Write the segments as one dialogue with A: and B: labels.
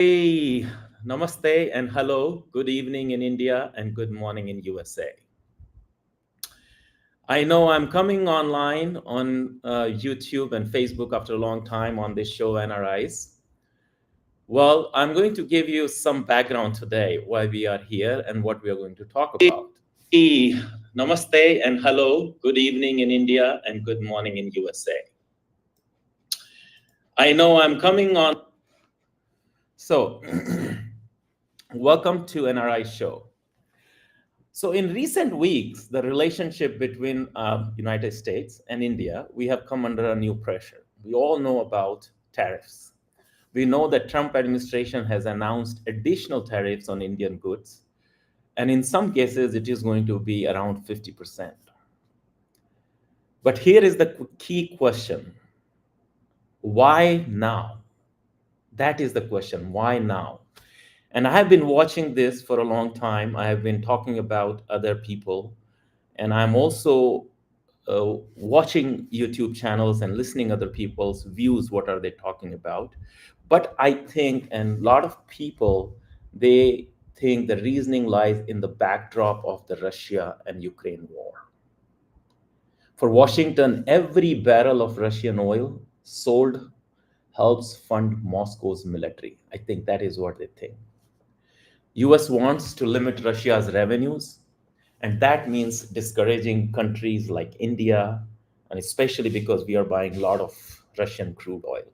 A: Hey, namaste and hello. Good evening in India and good morning in USA. I know I'm coming online on YouTube and Facebook after a long time on this show, NRIs. Well, I'm going to give you some background today why we are here and what we are going to talk about. Hey, namaste and hello. Good evening in India and good morning in USA. I know I'm coming on. So, welcome to NREyes Show. So in recent weeks, the relationship between United States and India, we have come under a new pressure. We all know about tariffs. We know that Trump administration has announced additional tariffs on Indian goods. And in some cases, it is going to be around 50%. But here is the key question. Why now? That is the question. Why now? And I have been watching this for a long time. I have been talking about other people. And I'm also watching YouTube channels and listening other people's views. What are they talking about? But I think, and a lot of people, they think the reasoning lies in the backdrop of the Russia and Ukraine war. For Washington, every barrel of Russian oil sold helps fund Moscow's military. I think that is what they think. US wants to limit Russia's revenues, and that means discouraging countries like India, and especially because we are buying a lot of Russian crude oil.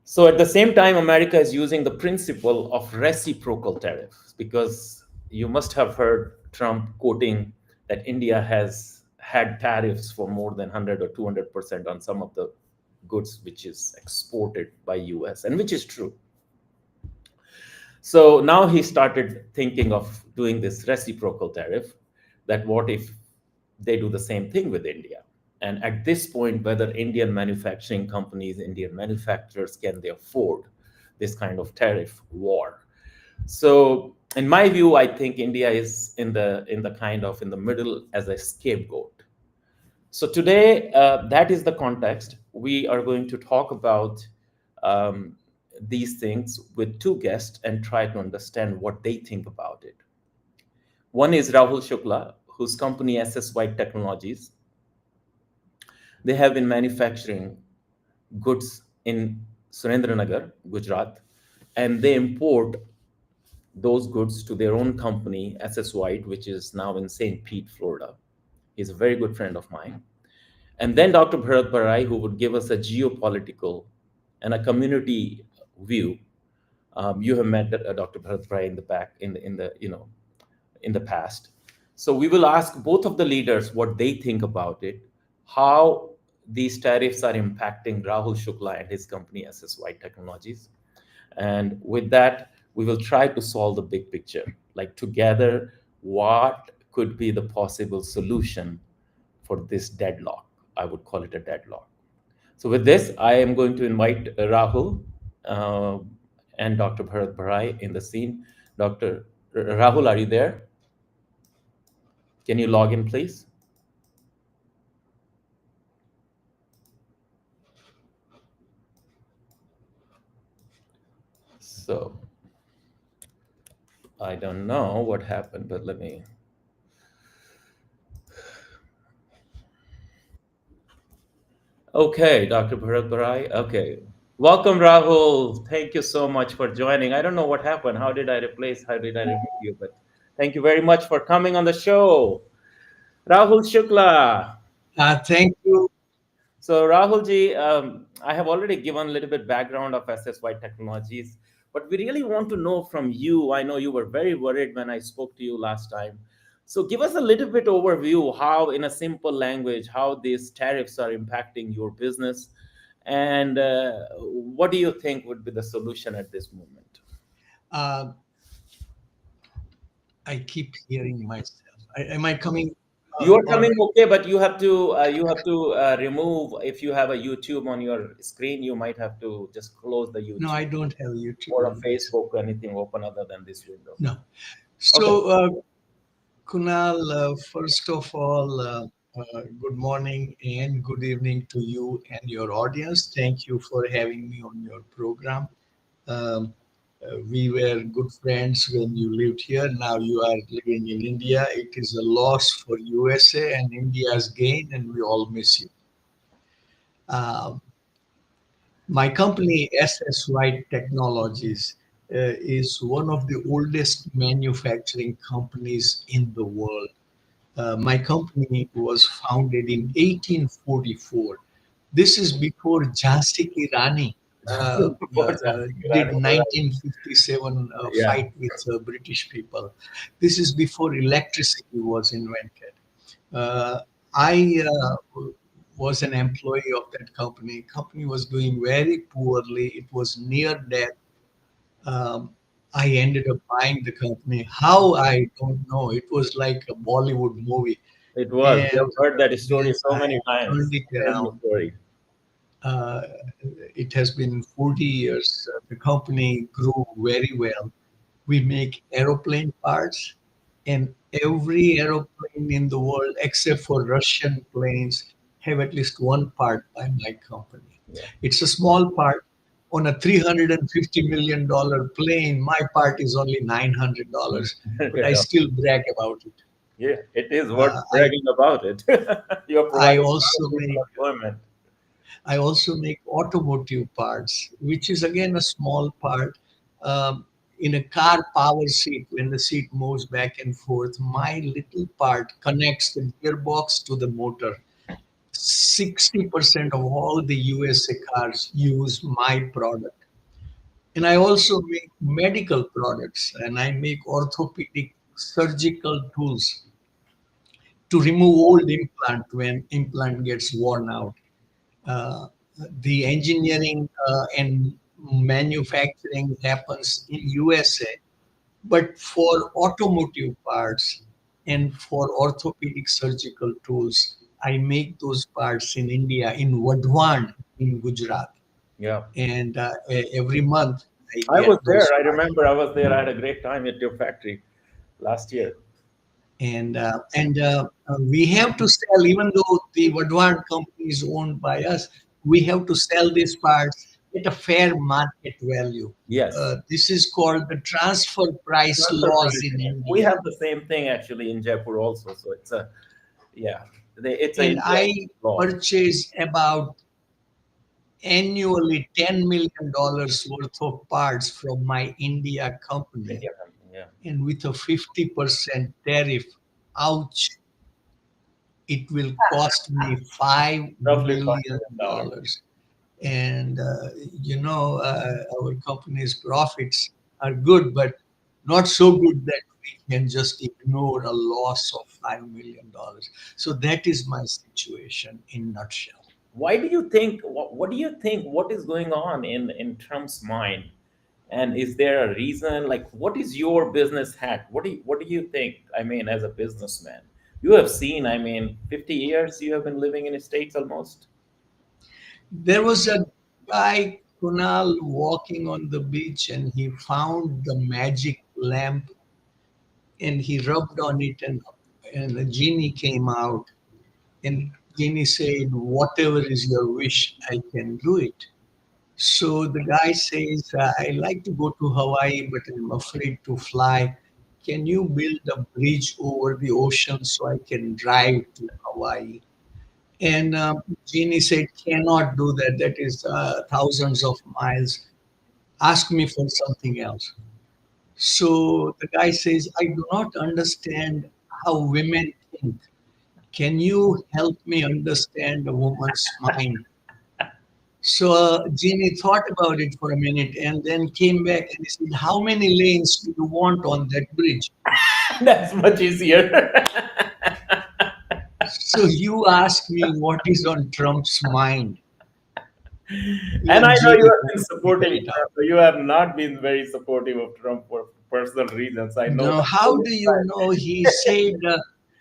A: So at the same time, America is using the principle of reciprocal tariffs because you must have heard Trump quoting that India has had tariffs for more than 100 or 200% on some of the goods which is exported by US, and which is true. So now he started thinking of doing this reciprocal tariff, that what if they do the same thing with India? And at this point, whether Indian manufacturing companies, Indian manufacturers, can they afford this kind of tariff war? So in my view, I think India is in the middle as a scapegoat. So today, that is the context. We are going to talk about these things with two guests and try to understand what they think about it. One is Rahul Shukla, whose company SSY Technologies. They have been manufacturing goods in Surendranagar, Gujarat, and they import those goods to their own company, SSY, which is now in St. Pete, Florida. He's a very good friend of mine. And then Dr. Bharat Barai, who would give us a geopolitical and a community view. You have met Dr. Bharat Barai in the past. So we will ask both of the leaders what they think about it, how these tariffs are impacting Rahul Shukla and his company SSY Technologies. And with that, we will try to solve the big picture. Like together, what could be the possible solution for this deadlock? I would call it a deadlock. So with this, I am going to invite Rahul and Dr. Bharat Barai in the scene. Dr. Rahul, are you there? Can you log in, please? So I don't know what happened, but let me. Okay, Dr. Bharat Barai. Okay. Welcome, Rahul. Thank you so much for joining. I don't know what happened. How did I remove you? But thank you very much for coming on the show. Rahul Shukla.
B: Thank you.
A: So Rahulji, I have already given a little bit background of SSY Technologies, but we really want to know from you. I know you were very worried when I spoke to you last time. So give us a little bit overview how, in a simple language, how these tariffs are impacting your business, and what do you think would be the solution at this moment?
B: Uh, I keep hearing myself. Am I coming?
A: You are
B: All
A: coming
B: right.
A: okay, but you have to remove, if you have a YouTube on your screen, you might have to just close the
B: No, I
A: YouTube
B: don't have YouTube
A: or a
B: on my screen.
A: Facebook or anything open other than this window.
B: No.
A: Okay.
B: So, Kunal, first of all, good morning and good evening to you and your audience. Thank you for having me on your program. Um, we were good friends when you lived here. Now you are living in India. It is a loss for USA and India's gain, and we all miss you. Um, my company, SS White Technologies, is one of the oldest manufacturing companies in the world. My company was founded in 1844. This is before Jhansi Ki Rani
A: What's happening,
B: did
A: Rani?
B: 1957
A: Yeah,
B: fight with British people. This is before electricity was invented. Uh, I was an employee of that company. Company was doing very poorly. It was near death. Um, I ended up buying the company. How I don't know. It was like a Bollywood movie,
A: it was. We have
B: and
A: heard that story
B: then
A: so
B: I
A: many
B: turned
A: times.
B: it
A: Crazy
B: around.
A: story.
B: Uh, it has been 40 years. The company grew very well. We make aeroplane parts, and every aeroplane in the world, except for Russian planes, have at least one part by my company.
A: Yeah.
B: It's a small part. On a $350 million plane, my part is only $900, but I
A: Yeah.
B: still brag about it.
A: Yeah, it is worth
B: Uh, I
A: bragging about it. You're
B: I
A: providing a lot
B: also
A: of people
B: make
A: employment.
B: I also make automotive parts, which is again a small part. Um, in a car power seat, when the seat moves back and forth, my little part connects the gearbox to the motor. 60% of all the USA cars use my product. And I also make medical products, and I make orthopedic surgical tools to remove old implant when implant gets worn out. uh, the engineering and manufacturing happens in USA, but for automotive parts and for orthopedic surgical tools, I make those parts in India, in Vadwan, in Gujarat.
A: Yeah.
B: And every month I
A: I
B: get
A: was there.
B: those
A: I
B: parts.
A: remember I was there. I had a great time at your factory last year.
B: And we have to sell, even though the Vadwan company is owned by us, we have to sell these parts at a fair market value.
A: Yes.
B: This is called the transfer price
A: Transfer
B: laws in
A: pricing. We
B: India.
A: have the same thing actually in Jaipur also. So it's a, yeah, it's a
B: And
A: India
B: I
A: law.
B: purchase about annually $10 million worth of parts from my India company.
A: India company. Yeah.
B: And with a 50% tariff, ouch, it will cost me $5
A: Roughly $5
B: million.
A: million.
B: And our company's profits are good, but not so good that we can just ignore a loss of $5 million. So that is my situation in nutshell.
A: Why do you think? What do you think? What is going on in Trump's mind? And is there a reason? Like, what is your business hack? What do you think? I mean, as a businessman, you have seen. I mean, 50 years you have been living in the States almost.
B: There was a guy, Kunal, walking on the beach, and he found the magic lamp, and he rubbed on it, and a genie came out, and genie said, "Whatever is your wish, I can do it." So the guy says, "I like to go to Hawaii, but I'm afraid to fly. Can you build a bridge over the ocean so I can drive to Hawaii?" And Genie said, "Cannot do that. That is thousands of miles. Ask me for something else." So the guy says, "I do not understand how women think. Can you help me understand a woman's mind?" So Genie thought about it for a minute and then came back and he said, "How many lanes do you want on that bridge?"
A: That's much easier.
B: So you ask me what is on Trump's mind.
A: And
B: Even
A: I know you
B: Genie
A: have been
B: couldn't
A: supporting
B: figure it out.
A: Trump. You have not been very supportive of Trump for personal reasons. I know
B: Now,
A: that.
B: how do you know? He said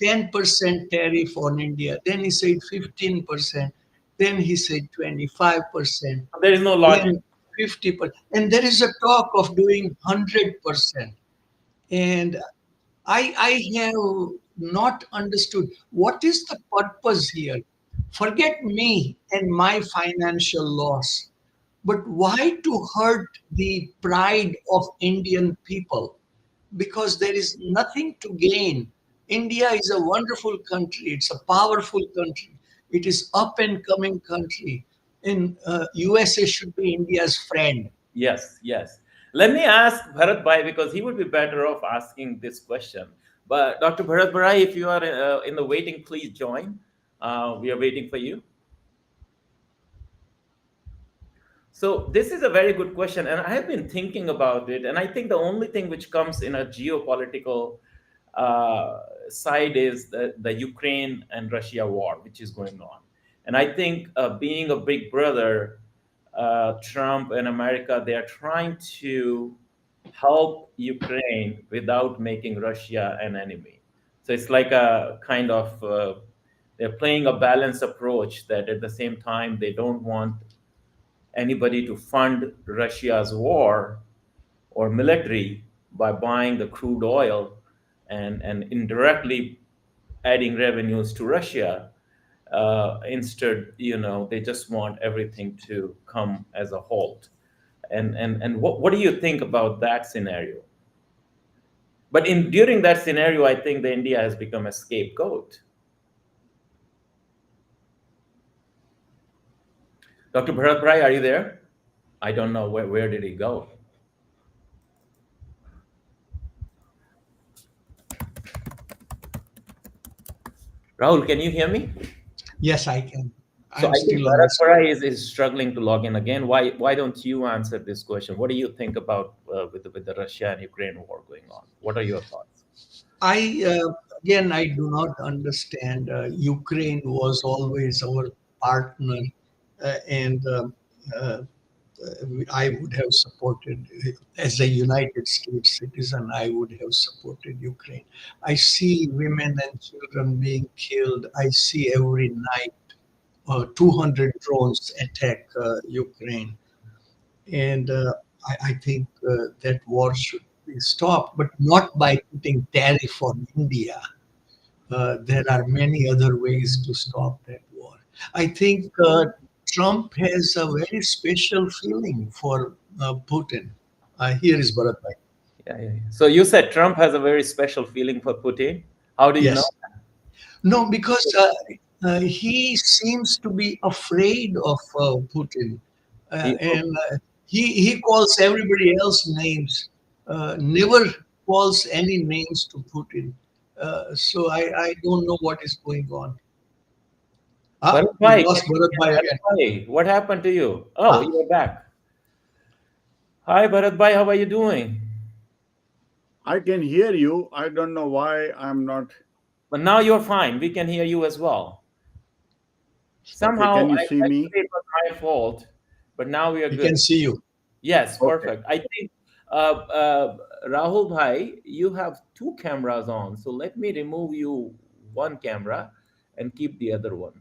B: 10% tariff on India. Then he said 15%. Then he said 25%.
A: There is no logic.
B: Then 50%. And there is a talk of doing 100%. And I have not understood what is the purpose here. Forget me and my financial loss. But why to hurt the pride of Indian people? Because there is nothing to gain. India is a wonderful country. It's a powerful country. It is up and coming country. And USA should be India's friend.
A: Yes, yes. Let me ask Bharat Bhai because he would be better off asking this question. But Dr. Bharat Barai, if you are in the waiting, please join. We are waiting for you. So this is a very good question, and I have been thinking about it. And I think the only thing which comes in a geopolitical side is the Ukraine and Russia war, which is going on. And I think being a big brother, Trump and America, they are trying to help Ukraine without making Russia an enemy. So it's like a kind of they're playing a balanced approach that at the same time they don't want anybody to fund Russia's war or military by buying the crude oil and indirectly adding revenues to Russia. Instead, they just want everything to come as a halt. And what do you think about that scenario? But in during that scenario, I think the India has become a scapegoat. Dr. Bharat Brai, are you there? I don't know where did he go. Rahul, can you hear me?
B: Yes, I can.
A: So
B: I'm
A: I think
B: still on
A: Bharat
B: this.
A: Barai is struggling to log in again. Why don't you answer this question? What do you think about with the Russia and Ukraine war going on? What are your thoughts?
B: Again, I do not understand. Ukraine was always our partner, and uh, I would have supported, as a United States citizen, I would have supported Ukraine. I see women and children being killed. I see every night 200 drones attack Ukraine. And I think that war should be stopped, but not by putting tariff on India. There are many other ways to stop that war. I think Trump has a very special feeling for Putin. Here is Bharat Bhai.
A: Yeah, yeah, yeah. So you said Trump has a very special feeling for Putin. How do you know?
B: Yes. No, because he seems to be afraid of Putin,
A: He,
B: and he calls everybody else names, never calls any names to Putin. So I don't know what is going on. Ah,
A: Bharat
B: we
A: Bhai,
B: lost Bharat Bhai
A: Bharat
B: again.
A: Bhai, what happened to you? Oh,
B: Ah,
A: you're back. Hi, Bharat Bhai, how are you doing?
C: I can hear you. I don't know why I'm not.
A: But now you're fine. We can hear you as well.
C: Okay,
A: Somehow,
C: can you see
A: I
C: me?
A: think it was my fault, but now we are
B: we
A: good.
B: can see you.
A: Yes,
C: Okay.
A: perfect. I think Rahul Bhai, you have two cameras on, so let me remove you one camera and keep the other one.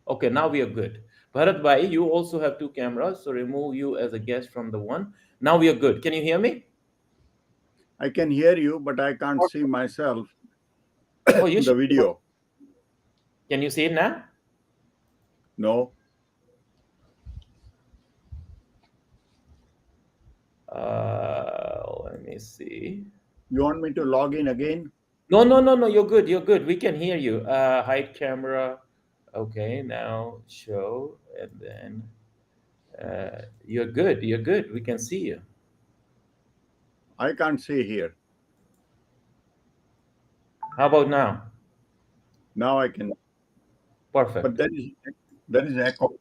A: Okay, now we are good. Bharat Bhai, you also have two cameras, so remove you as a guest from the one. Now we are good. Can you hear me?
C: I can hear you, but I can't see
A: Perfect.
C: myself,
A: Oh, you
C: the
A: should.
C: video.
A: Can you see it now?
C: No.
A: Let me see.
C: You want me to log in again?
A: No, no, no, no. You're good. You're good. We can hear you. Hide camera. Okay, now show, and then you're good. You're good. We can see you.
C: I can't see here.
A: How about now?
C: Now I can, but
A: Perfect.
C: there is echo.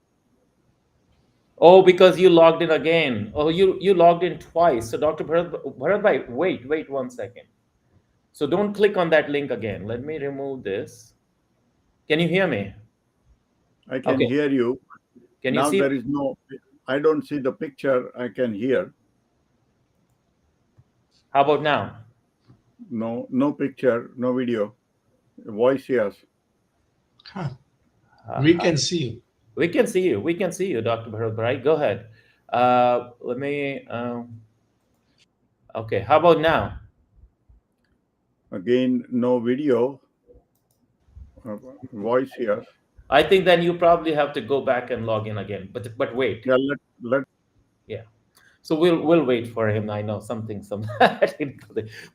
A: Oh, because you logged in again. Oh, you logged in twice. So, Dr. Bharat Bhai, wait 1 second. So don't click on that link again. Let me remove this. Can you hear me?
C: I can
A: Okay.
C: hear you.
A: Can you
C: Now
A: see?
C: there is no. I don't see the picture. I can hear.
A: How about now?
C: No, no picture, no video. Voice, yes.
B: Huh. We
A: Uh,
B: can see you.
A: we can see you. We can see you, Dr. Bharat Bharai. Go ahead. Let me. Okay. How about now?
C: Again, no video. Voice, yes.
A: I think then you probably have to go back and log in again. But wait,
C: Yeah, let
A: yeah. So we'll wait for him. I know some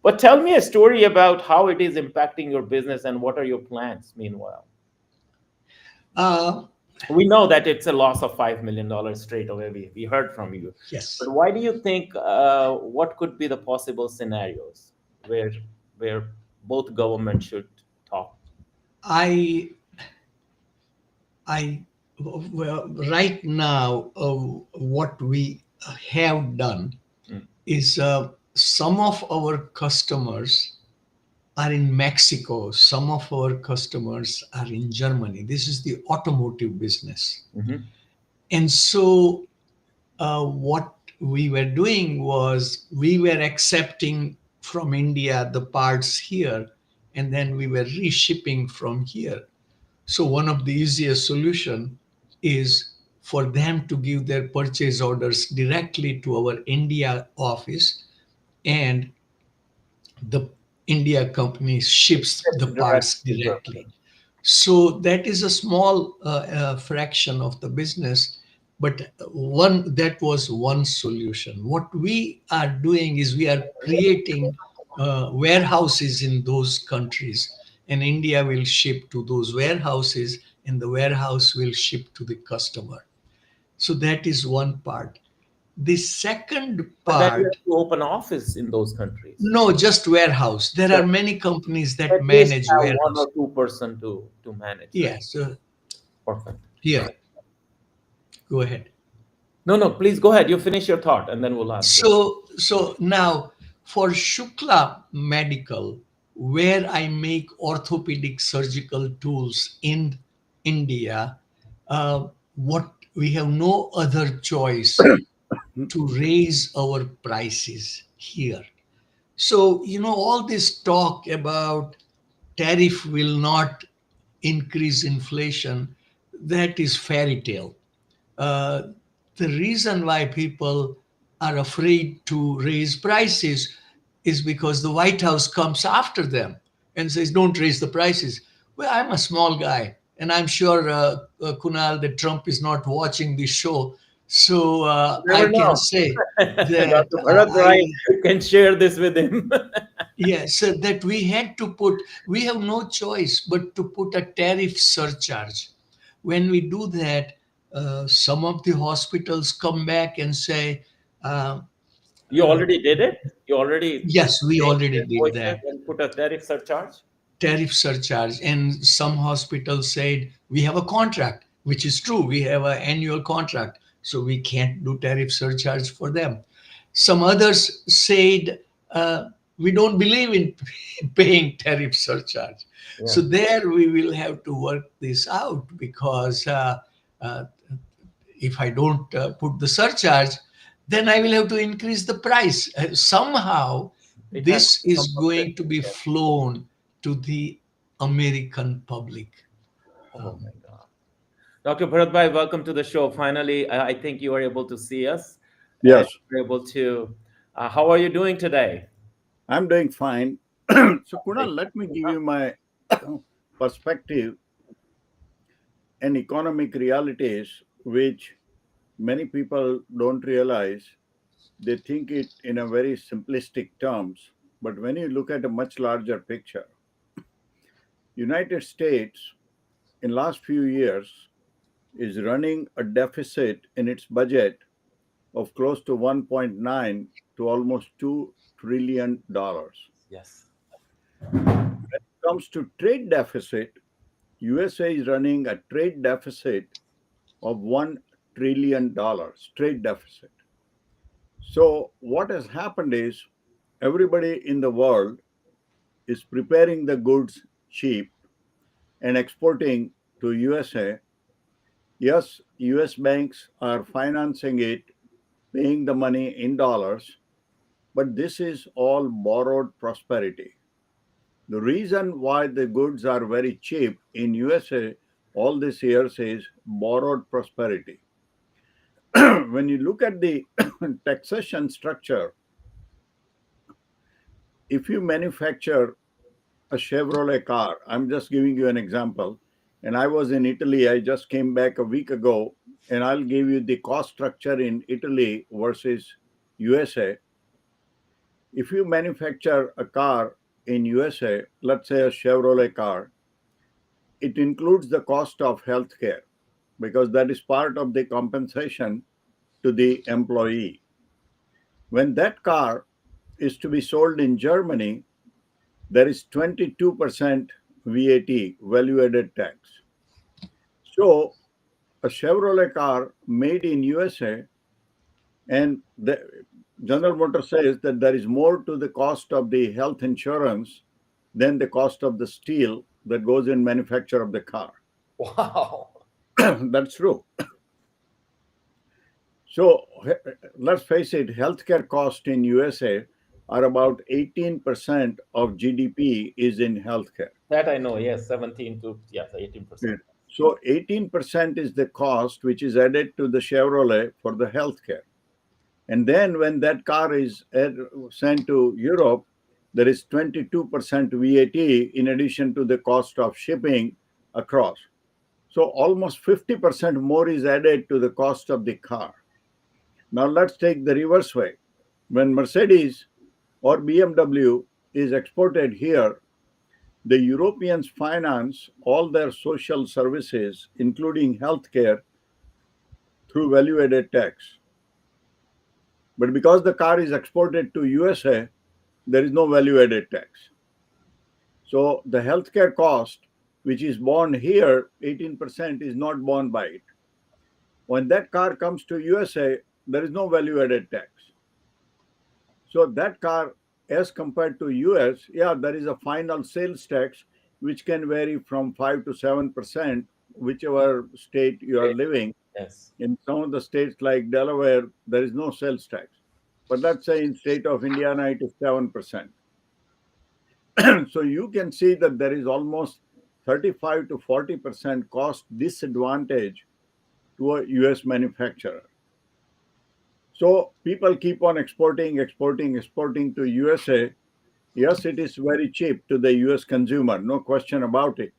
A: but tell me a story about how it is impacting your business and what are your plans meanwhile.
B: Uh,
A: We know that it's a loss of $5 million straight away. We heard from you,
B: yes,
A: but why do you think? What could be the possible scenarios where both governments should talk?
B: I I well, right now, what we have done
A: Mm.
B: is some of our customers are in Mexico, some of our customers are in Germany. This is the automotive business.
A: Mhm.
B: And so, what we were doing was we were accepting from India the parts here, and then we were reshipping from here. So one of the easiest solution is for them to give their purchase orders directly to our India office, and the India company ships the
A: Direct
B: parts
A: to
B: directly.
A: Germany.
B: So that is a small fraction of the business, but one that was one solution. What we are doing is we are creating warehouses in those countries, and India will ship to those warehouses, and the warehouse will ship to the customer. So that is one part. The second
A: But then you
B: part,
A: have to open office in those countries.
B: no, just warehouse. There
A: Yeah.
B: are many companies that
A: At least
B: manage
A: have one
B: warehouse.
A: or two person to manage, right?
B: Yes,
A: Perfect.
B: here, go ahead.
A: No, no, please go ahead. You finish your thought, and then we'll ask you.
B: So now for Shukla Medical, where I make orthopedic surgical tools in India, what we have no other choice to raise our prices here. So, all this talk about tariff will not increase inflation, that is fairy tale. uh, the reason why people are afraid to raise prices is because the White House comes after them and says, "Don't raise the prices." Well, I'm a small guy, and I'm sure, Kunal, that Trump is not watching this show. So I
A: Never
B: can
A: know.
B: say that
A: Dr. Bharat
B: I
A: Barai, you can share this with him.
B: yes, that we have no choice but to put a tariff surcharge. When we do that, some of the hospitals come back and say, uh,
A: You already did it? You already
B: yes, we
A: changed
B: already
A: the
B: did
A: invoices
B: that,
A: and put a tariff surcharge?
B: tariff surcharge. And some hospitals said, we have a contract, which is true. We have an annual contract, so we can't do tariff surcharge for them. Some others said, we don't believe in paying tariff surcharge.
A: Yeah.
B: So there we will have to work this out, because uh, if I don't put the surcharge, then I will have to increase the price. Somehow,
A: It has to
B: this
A: be
B: is going to
A: compensated.
B: be
A: Yeah.
B: flown to the American public.
A: Oh my God. Dr. Bharat Bhai, welcome to the show. Finally, I think you are able to see us and
C: yes,
A: you're able to. How are you doing today?
C: I'm doing fine. So,
A: Great.
C: Kunal, let me give you my perspective and economic realities, which many people don't realize. They think it in a very simplistic terms, but when you look at a much larger picture, United States in last few years is running a deficit in its budget of close to 1.9 to almost $2 trillion.
A: Yes.
C: When it comes to trade deficit, USA is running a trade deficit of $1 trillion trade deficit. So what has happened is everybody in the world is preparing the goods cheap and exporting to USA. Yes, US banks are financing it, paying the money in dollars, but this is all borrowed prosperity. The reason why the goods are very cheap in USA all these years is borrowed prosperity. When you look at the taxation structure, if you manufacture a Chevrolet car, I'm just giving you an example. And I was in Italy. I just came back a week ago, and I'll give you the cost structure in Italy versus USA. If you manufacture a car in USA, let's say a Chevrolet car, it includes the cost of healthcare because that is part of the compensation to the employee. When that car is to be sold in Germany, there is 22% VAT, value added tax. So a Chevrolet car made in USA, and the General Motors says that there is more to the cost of the health insurance than the cost of the steel that goes in manufacture of the car.
A: Wow.
C: That's true. So let's face it, healthcare costs in USA are about 18% of GDP is in healthcare.
A: That I know. Yes, 17 to yes, 18%.
C: So 18% is the cost which is added to the Chevrolet for the healthcare. And then when that car is sent to Europe, there is 22% VAT in addition to the cost of shipping across. So almost 50% more is added to the cost of the car. Now let's take the reverse way. When Mercedes or BMW is exported here, the Europeans finance all their social services, including healthcare, through value added tax. But because the car is exported to USA, there is no value added tax. So the healthcare cost, which is borne here, 18% is not borne by it. When that car comes to USA, there is no value added tax. So that car, as compared to US, yeah, there is a final sales tax which can vary from 5 to 7%, whichever state you are living.
A: Yes.
C: In some of the states like Delaware, there is no sales tax. But let's say in state of Indiana, it is 7%. So you can see that there is almost 35 to 40% cost disadvantage to a US manufacturer. So people keep on exporting to USA. Yes, it is very cheap to the US consumer, no question about it.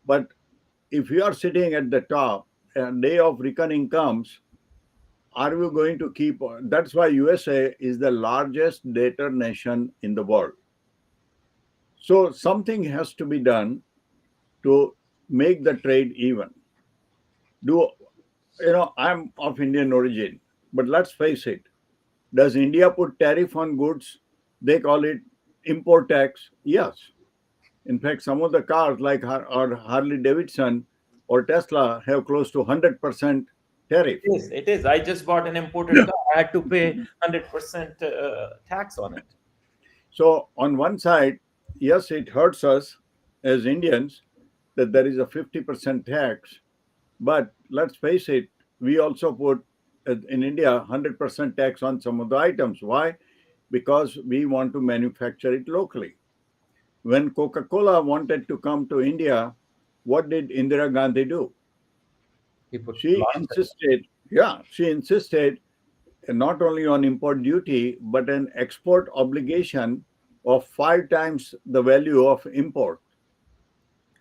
C: But if you are sitting at the top and day of reckoning comes, are we going to keep on? That's why USA is the largest debtor nation in the world. So something has to be done to make the trade even. Do I'm of Indian origin, but let's face it. Does India put tariff on goods? They call it import tax. Yes. In fact, some of the cars like Harley Davidson or Tesla have close to 100% tariff.
A: It is. It is. I just bought an imported car. I had to pay 100% tax on it.
C: So on one side, yes, it hurts us as Indians that there is a 50% tax. But let's face it, we also put in India 100% tax on some of the items. Why? Because we want to manufacture it locally. When Coca-Cola wanted to come to India, what did Indira Gandhi do?
A: He put
C: She
A: lots of
C: insisted, she insisted not only on import duty, but an export obligation of 5 times the value of import.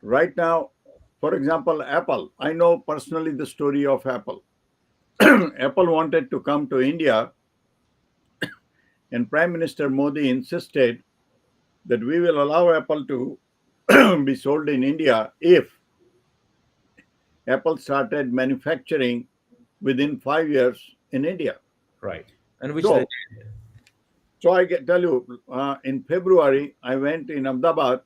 C: Right now, for example, Apple. I know personally the story of Apple. Apple wanted to come to India, and Prime Minister Modi insisted that we will allow Apple to be sold in India if Apple started manufacturing within 5 years in India.
A: right, and which they
C: So,
A: did.
C: so I can tell you, in February, I went in Ahmedabad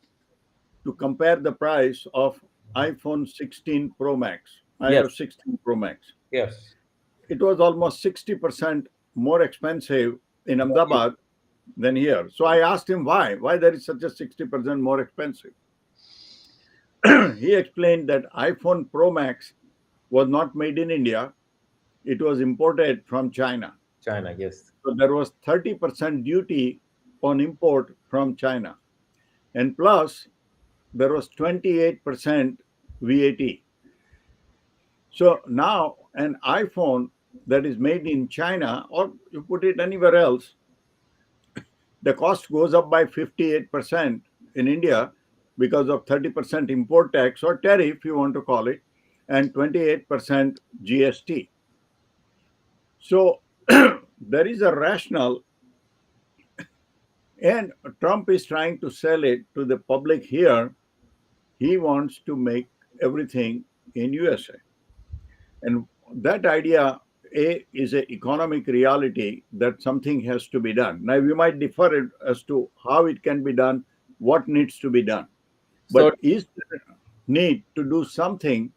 C: to compare the price of iPhone 16 Pro Max. I
A: Yes.
C: have 16 Pro Max.
A: Yes.
C: It was almost 60% more expensive in Ahmedabad than here. So I asked him why there is such a 60% more expensive. He explained that iPhone Pro Max was not made in India, it was imported from China.
A: China. Yes.
C: So there was 30% duty on import from China. And plus, there was 28% VAT. So now an iPhone that is made in China, or you put it anywhere else, the cost goes up by 58% in India, because of 30% import tax or tariff, you want to call it, and 28% GST. So there is a rationale, and Trump is trying to sell it to the public here. He wants to make everything in USA. And that idea, A, is an economic reality that something has to be done. Now, we might differ as to how it can be done, what needs to be done.
A: So,
C: But is there a need to do something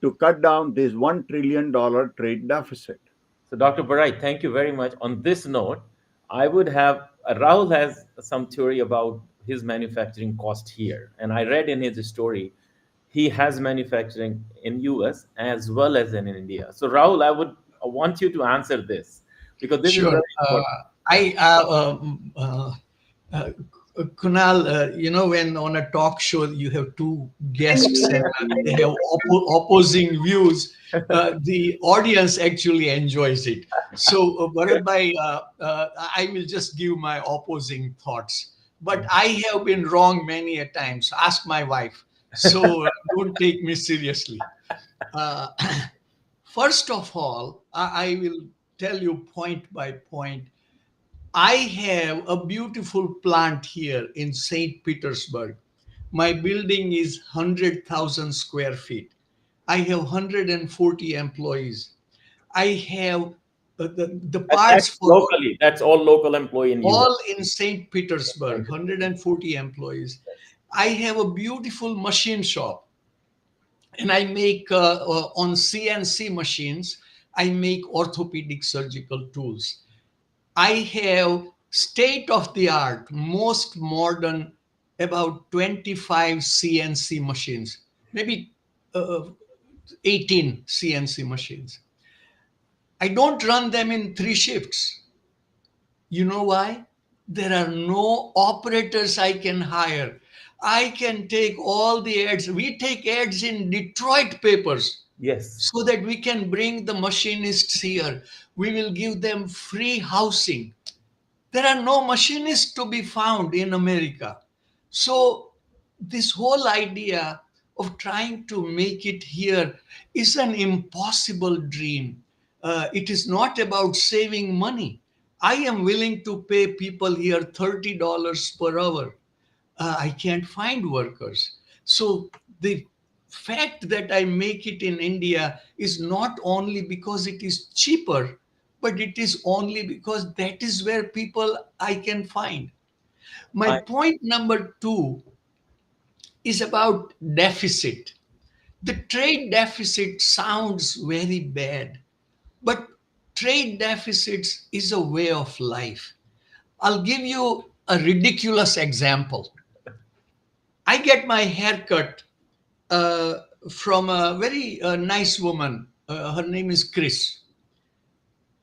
C: to cut down this $1 trillion trade deficit?
A: so Dr. Barai, thank you very much. On this note, I would have Rahul has some theory about his manufacturing cost here, and I read in his story he has manufacturing in US as well as in India. So Rahul, I want you to answer this because this is
B: Sure.
A: very important.
B: I uh, Kunal, when on a talk show you have two guests and they have opposing views, the audience actually enjoys it. So, Bharat Bhai, I will just give my opposing thoughts. But I have been wrong many a times. Ask my wife. So, don't take me seriously. Uh, First of all, I will tell you point by point. I have a beautiful plant here in St. Petersburg. My building is 100,000 square feet. I have 140 employees. I have the parts
A: That's
B: for
A: locally. That's all local employee in US.
B: all in St. Petersburg, 140 employees. I have a beautiful machine shop, and I make on CNC machines, I make orthopedic surgical tools. I have state of the art, most modern, about 25 CNC machines, maybe uh, 18 CNC machines. I don't run them in 3 shifts. You know why? There are no operators I can hire. I can take all the ads. We take ads in Detroit papers
A: Yes.
B: so that we can bring the machinists here. We will give them free housing. There are no machinists to be found in America. So, this whole idea of trying to make it here is an impossible dream. It is not about saving money. I am willing to pay people here $30 per hour. I can't find workers. So, the fact that I make it in India is not only because it is cheaper, but it is only because that is where people I can find. My
A: I,
B: point number two is about deficit. The trade deficit sounds very bad, but trade deficits is a way of life. I'll give you a ridiculous example. I get my haircut uh, from a very nice woman. Her name is Chris.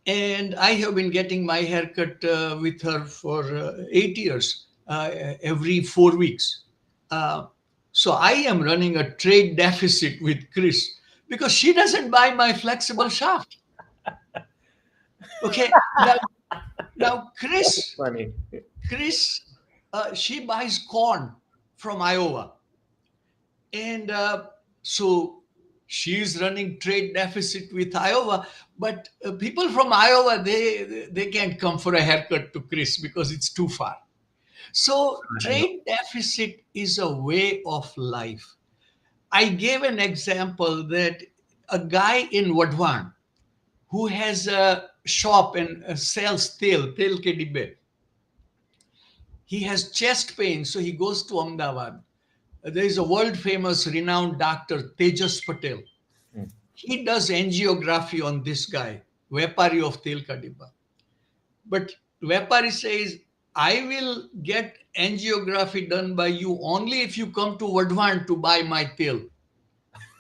B: And I have been getting my haircut with her for 8 years, every 4 weeks. Uh, so I am running a trade deficit with Chris because she doesn't buy my flexible shaft. Okay, now
A: funny.
B: Chris, she buys corn from Iowa, and so she's running trade deficit with Iowa. But people from Iowa, they can't come for a haircut to Chris because it's too far. So
A: I know.
B: trade deficit is a way of life. I gave an example that a guy in Vadwan who has a shop and sells tel ke dibbe. He has chest pain, so he goes to Ahmedabad. There is a world famous renowned doctor, Tejas Patel.
A: Mm.
B: He does angiography on this guy, Vepari of Tel ka dibba. But Vepari says, I will get angiography done by you only if you come to Vadwan to buy my tail.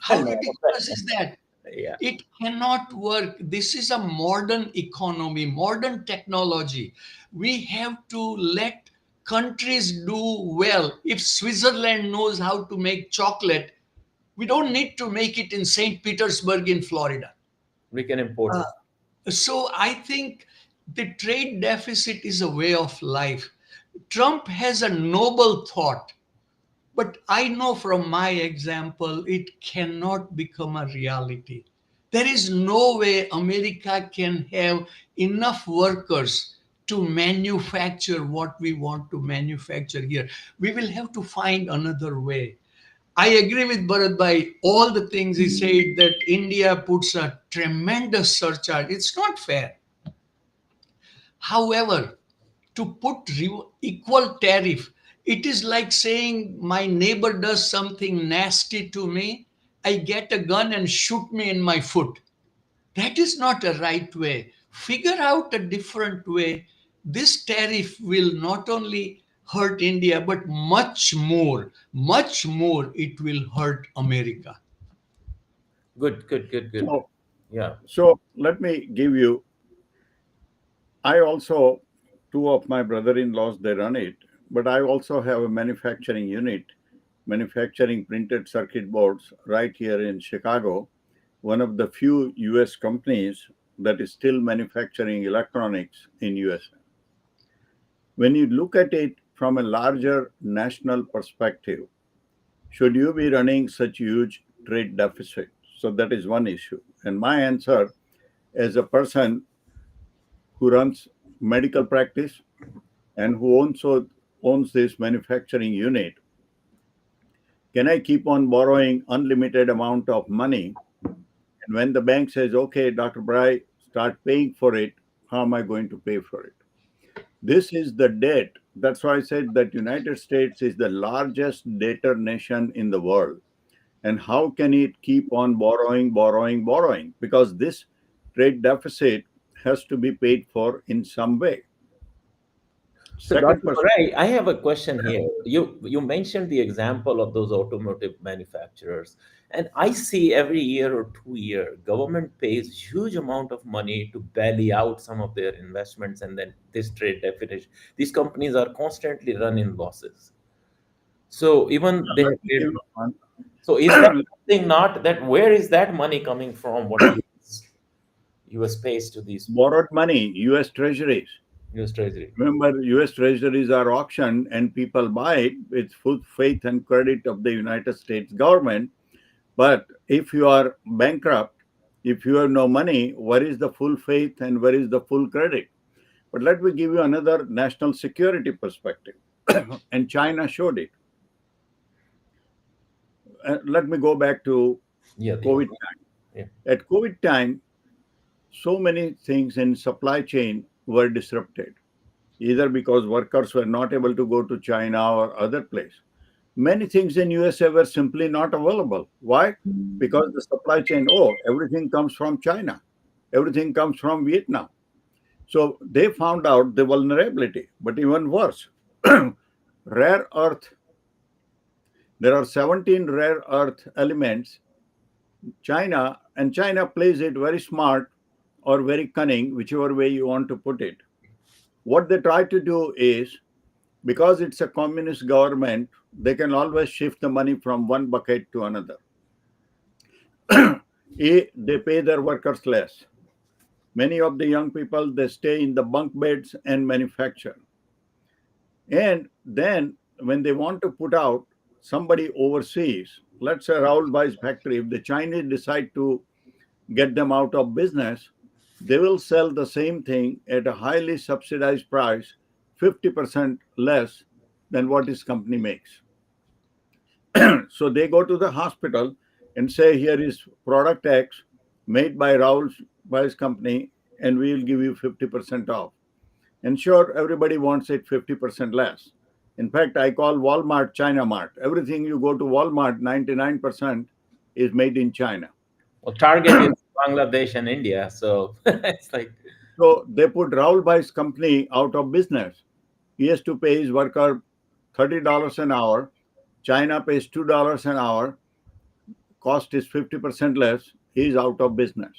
B: How
A: No,
B: ridiculous is that?
A: yeah.
B: It cannot work. This is a modern economy, modern technology. We have to let countries do well. If Switzerland knows how to make chocolate, we don't need to make it in St. Petersburg in Florida.
A: We can import
B: Uh,
A: it.
B: so I think the trade deficit is a way of life. Trump has a noble thought. But I know from my example, it cannot become a reality. There is no way America can have enough workers to manufacture what we want to manufacture here. We will have to find another way. I agree with Bharat by all the things he said that India puts a tremendous surcharge. It's not fair. However, to put equal tariff, it is like saying my neighbor does something nasty to me, I get a gun and shoot me in my foot. That is not a right way. Figure out a different way. This tariff will not only hurt India, but much more, it will hurt America.
A: Good, good, good, good.
C: So,
A: Yeah.
C: so let me give you. I also, two of my brother-in-laws, they run it, but I also have a manufacturing unit, manufacturing printed circuit boards right here in Chicago, one of the few US companies that is still manufacturing electronics in USA. When you look at it from a larger national perspective, should you be running such huge trade deficit? So that is one issue. And my answer as a person who runs medical practice and who also owns this manufacturing unit, can I keep on borrowing unlimited amount of money? And when the bank says, okay, Dr. Barai, start paying for it, how am I going to pay for it? This is the debt. That's why I said that United States is the largest debtor nation in the world. And how can it keep on borrowing? Because this trade deficit has to be paid for in some way.
A: So,
C: Second
A: Dr.
C: person,
A: Barai, I have a question here. You mentioned the example of those automotive manufacturers, and I see every year or 2 year, government pays huge amount of money to belly out some of their investments, and then this trade deficit. These companies are constantly running losses. So even they
C: let
A: have
C: me give
A: paid.
C: you one.
A: So is that something not that? Where is that money coming from? What US pays to these
C: Borrowed money, US treasuries.
A: US Treasury?
C: Remember, US treasuries are auctioned and people buy it with full faith and credit of the United States government. But if you are bankrupt, if you have no money, where is the full faith and where is the full credit? But let me give you another national security perspective. And China showed it. Let me go back to
A: Yeah,
C: COVID time.
A: yeah.
C: At COVID time, so many things in supply chain were disrupted, either because workers were not able to go to China or other place. Many things in USA were simply not available. Why? Because the supply chain, oh, everything comes from China, everything comes from Vietnam. So they found out the vulnerability. But even worse, rare earth, there are 17 rare earth elements. China plays it very smart or very cunning, whichever way you want to put it. What they try to do is, because it's a communist government, they can always shift the money from one bucket to another. They pay their workers less. Many of the young people, they stay in the bunk beds and manufacture. And then when they want to put out somebody overseas, let's say Rahul Bhai's factory, if the Chinese decide to get them out of business, they will sell the same thing at a highly subsidized price, 50% less than what his company makes. So they go to the hospital and say, here is product X made by Rahul Bhai's company, and we will give you 50% off. And sure, everybody wants it 50% less. In fact, I call Walmart China Mart. Everything you go to Walmart, 99% is made in China.
A: Well, Target is Bangladesh and India, so it's like
C: So they put Rahul Bhai's company out of business. He has to pay his worker $30 an hour. China pays $2 an hour. Cost is 50% less. He's out of business.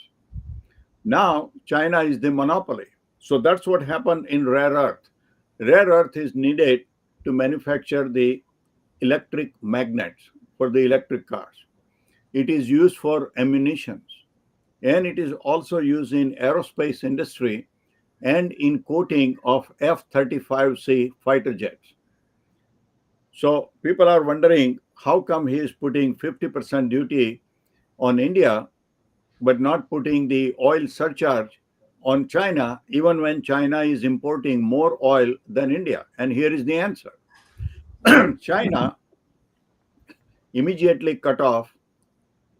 C: Now, China is the monopoly. So that's what happened in rare earth. Rare earth is needed to manufacture the electric magnets for the electric cars. It is used for ammunitions, and it is also used in aerospace industry and in coating of F-35C fighter jets. So people are wondering how come he is putting 50% duty on India, but not putting the oil surcharge on China, even when China is importing more oil than India. And here is the answer. China immediately cut off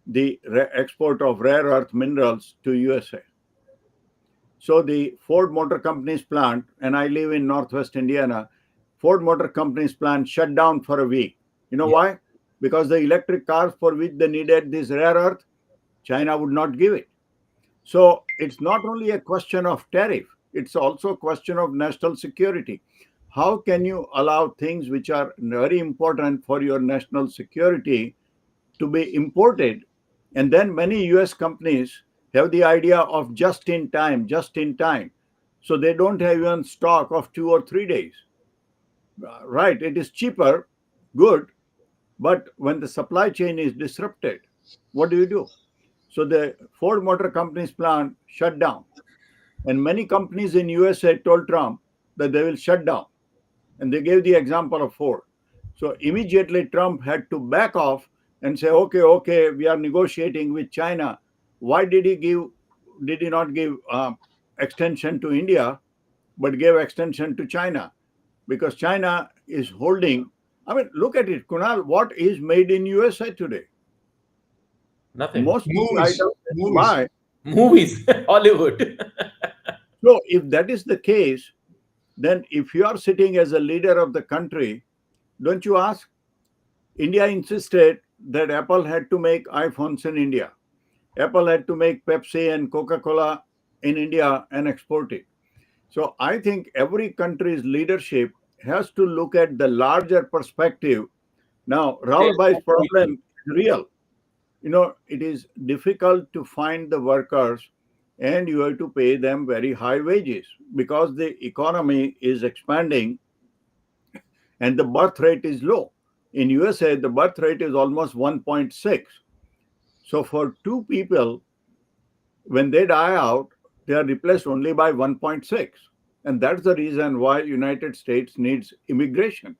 C: the export of rare earth minerals to USA. So the Ford Motor Company's plant, and I live in Northwest Indiana, Ford Motor Company's plant shut down for a week. You know
A: Yeah.
C: why? Because the electric cars for which they needed this rare earth, China would not give it. So it's not only a question of tariff, it's also a question of national security. How can you allow things which are very important for your national security to be imported? And then many US companies have the idea of just in time, just in time. So they don't have even stock of 2 or 3 days. Right, it is cheaper, good, but when the supply chain is disrupted, what do you do? So the Ford Motor Company's plant shut down. And many companies in USA told Trump that they will shut down. And they gave the example of Ford. So immediately Trump had to back off and say, okay, okay, we are negotiating with China. Why did he not give extension to India, but gave extension to China? Because China is holding, I mean, look at it, Kunal, what is made in USA today?
A: Nothing.
C: Most of the
B: Movies,
C: items that you
B: movies.
C: buy.
A: Movies, Hollywood.
C: So if that is the case, then if you are sitting as a leader of the country, don't you ask? India insisted that Apple had to make iPhones in India. Apple had to make Pepsi and Coca-Cola in India and export it. So I think every country's leadership has to look at the larger perspective. Now,
A: They
C: Rahul Bhai's
A: agree with
C: problem
A: you.
C: is real. You know, it is difficult to find the workers and you have to pay them very high wages because the economy is expanding and the birth rate is low. In USA, the birth rate is almost 1.6. So for two people, when they die out, they are replaced only by 1.6. And that's the reason why United States needs immigration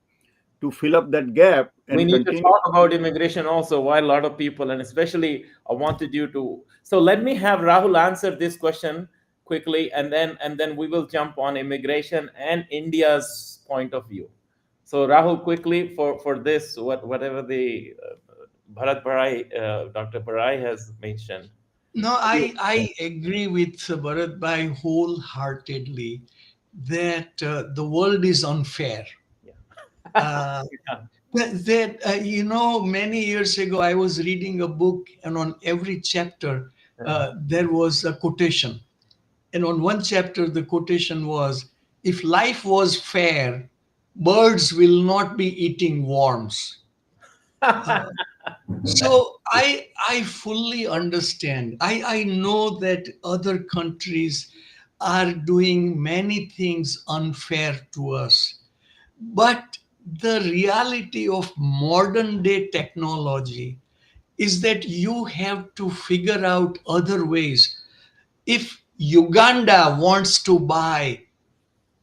C: to fill up that gap
A: We
C: and
A: need to
C: continue.
A: talk about immigration also, why a lot of people, and especially I wanted you to. So let me have Rahul answer this question quickly, and then we will jump on immigration and India's point of view. So Rahul, quickly for this, whatever the Bharat Barai, Dr. Barai has mentioned.
B: No,
A: You-
B: I agree with Bharat Bhai wholeheartedly that the world is unfair.
A: Yeah.
B: Uh, many years ago, I was reading a book, and on every chapter, there was a quotation. And on one chapter, the quotation was, if life was fair, birds will not be eating worms. Uh, so I fully understand. I know that other countries are doing many things unfair to us. But the reality of modern day technology is that you have to figure out other ways. If Uganda wants to buy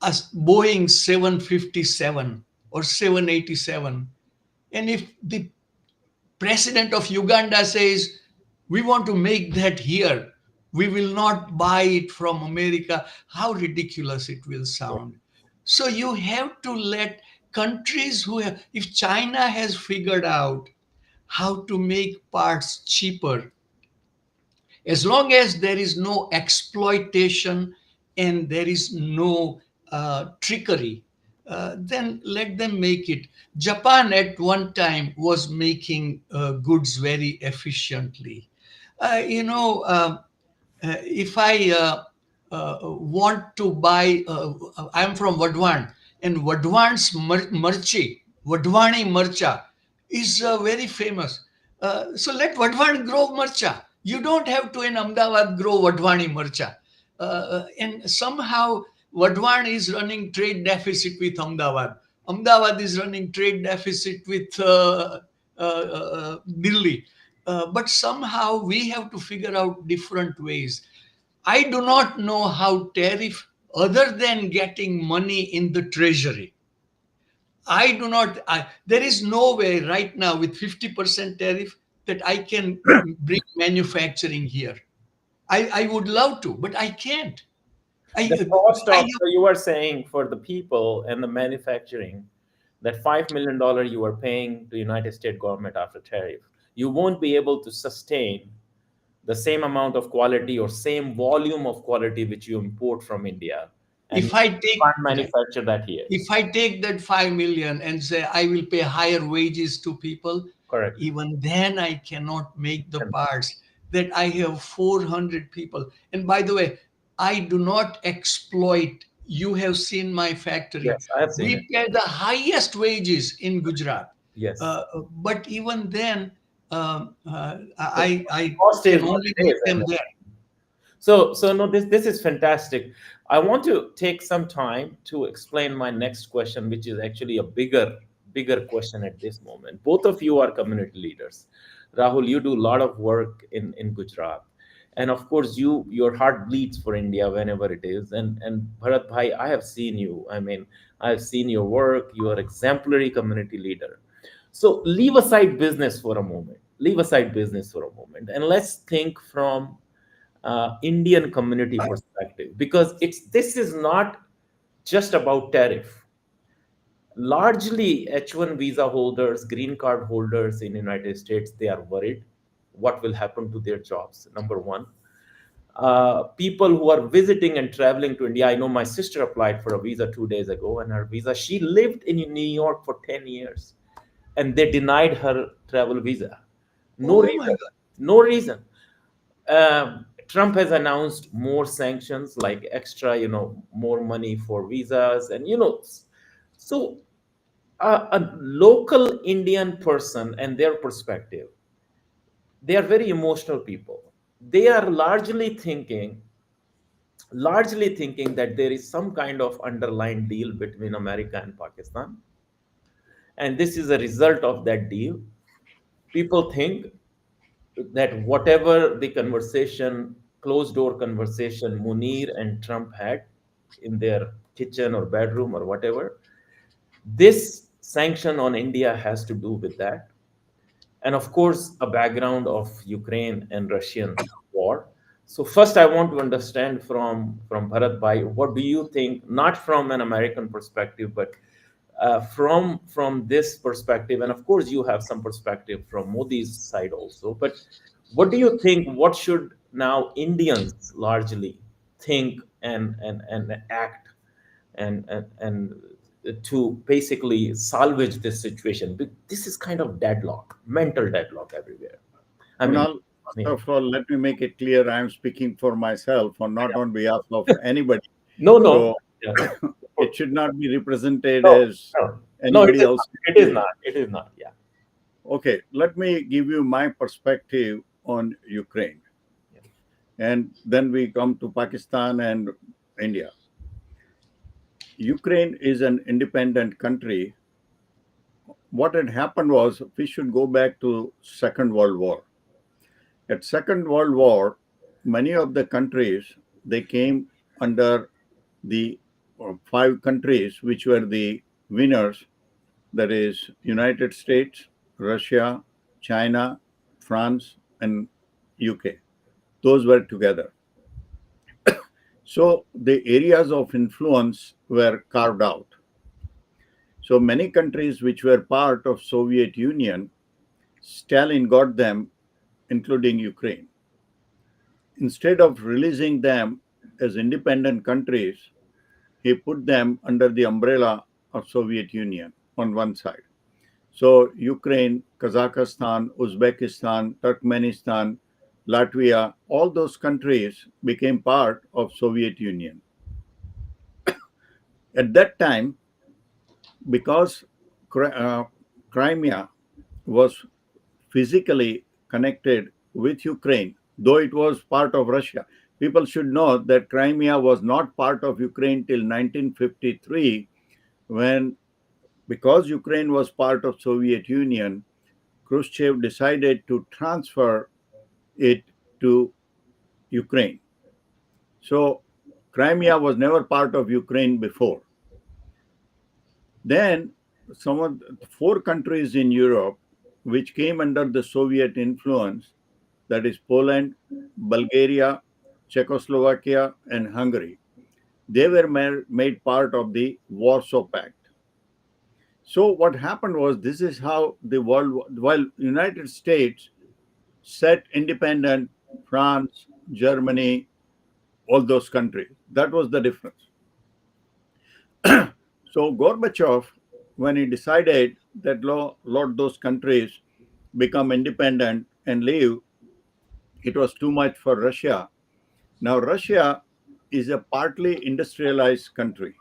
B: a Boeing 757 or 787, and if the president of Uganda says, we want to make that here, we will not buy it from America, how ridiculous it will sound. So you have to let countries who have, if China has figured out how to make parts cheaper, as long as there is no exploitation and there is no trickery, then let them make it. Japan at one time was making goods very efficiently. You know, if I want to buy, I'm from Vadwan, and Vadwan's Vadwani Marcha is very famous. So let Vadwan grow Marcha. You don't have to in Ahmedabad grow Vadwani Marcha. And somehow Vadwan is running trade deficit with Ahmedabad. Ahmedabad is running trade deficit with Delhi. But somehow we have to figure out different ways. I do not know how tariff, other than getting money in the treasury, I do not. There is no way right now with 50% tariff that I can bring manufacturing here. I would love to, but I can't.
A: The
B: I
A: cost
B: I
A: of, so you are saying for the people and the manufacturing, that $5 million you are paying to United States government after tariff, you won't be able to sustain the same amount of quality or same volume of quality which you import from India, and
B: if
A: you
B: I take
A: can't manufacture that here.
B: if I take that 5 million and say I will pay higher wages to people,
A: Correct.
B: even then I cannot make the
A: And
B: parts that I have 400 people. And by the way, I do not exploit. You have seen my factory.
A: yes, I have seen it.
B: We pay the highest wages in Gujarat.
A: Yes.
B: But even then,
A: The
B: I
A: cost is
B: can
A: what
B: only
A: it
B: make
A: is.
B: them there.
A: So no, this is fantastic. I want to take some time to explain my next question, which is actually a bigger question at this moment. Both of you are community leaders. Rahul, you do a lot of work in Gujarat, and of course, your heart bleeds for India whenever it is. And Bharat Bhai, I have seen you. I mean, I have seen your work. You are exemplary community leader. So leave aside business for a moment. Leave aside business for a moment, and let's think from Indian community perspective, because it's this is not just about tariff. Largely, H-1 visa holders, green card holders in United States, they are worried what will happen to their jobs. Number one, people who are visiting and traveling to India. I know my sister applied for a visa 2 days ago, and her visa, she lived in New York for 10 years, and they denied her travel visa. No
B: Oh my
A: reason. No reason. Trump has announced more sanctions, like extra, more money for visas, and so a local Indian person and their perspective, they are very emotional people. They are largely thinking that there is some kind of underlying deal between America and Pakistan, and this is a result of that deal. People think that whatever the conversation, closed door conversation, Munir and Trump had in their kitchen or bedroom or whatever, this sanction on India has to do with that. And of course, a background of Ukraine and Russian war. So first, I want to understand from Bharat Bhai, what do you think, not from an American perspective, but from this perspective, and of course, you have some perspective from Modi's side also. But what do you think? What should now Indians largely think and act and to basically salvage this situation? This is kind of deadlock, mental deadlock everywhere. I mean,
C: Kunal, first
A: yeah.
C: of all, let me make it clear I am speaking for myself or not on behalf of anybody.
A: No,
C: So
A: no, yeah.
C: it should not be represented
A: No,
C: as
A: no, no. It
C: anybody
A: is not.
C: else's
A: It is
C: view.
A: not. It is not. Yeah.
C: Okay, let me give you my perspective on Ukraine.
A: Yeah.
C: And then we come to Pakistan and India. Ukraine is an independent country. What had happened was we should go back to Second World War. At Second World War, many of the countries they came under the five countries which were the winners, that is United States, Russia, China, France, and UK. Those were together. So the areas of influence were carved out. So many countries which were part of Soviet Union, Stalin got them, including Ukraine. Instead of releasing them as independent countries, he put them under the umbrella of Soviet Union on one side. So Ukraine, Kazakhstan, Uzbekistan, Turkmenistan, Latvia, all those countries became part of Soviet Union. At that time, because Crimea was physically connected with Ukraine, though it was part of Russia. People should know that Crimea was not part of Ukraine till 1953, when, because Ukraine was part of Soviet Union, Khrushchev decided to transfer it to Ukraine. So Crimea was never part of Ukraine before. Then some of the four countries in Europe which came under the Soviet influence, that is Poland, Bulgaria, Czechoslovakia, and Hungary. They were made part of the Warsaw Pact. So what happened was this is how the world, while United States set independent France, Germany, all those countries. That was the difference. So Gorbachev, when he decided that lot those countries become independent and leave, it was too much for Russia. Now Russia is a partly industrialized country.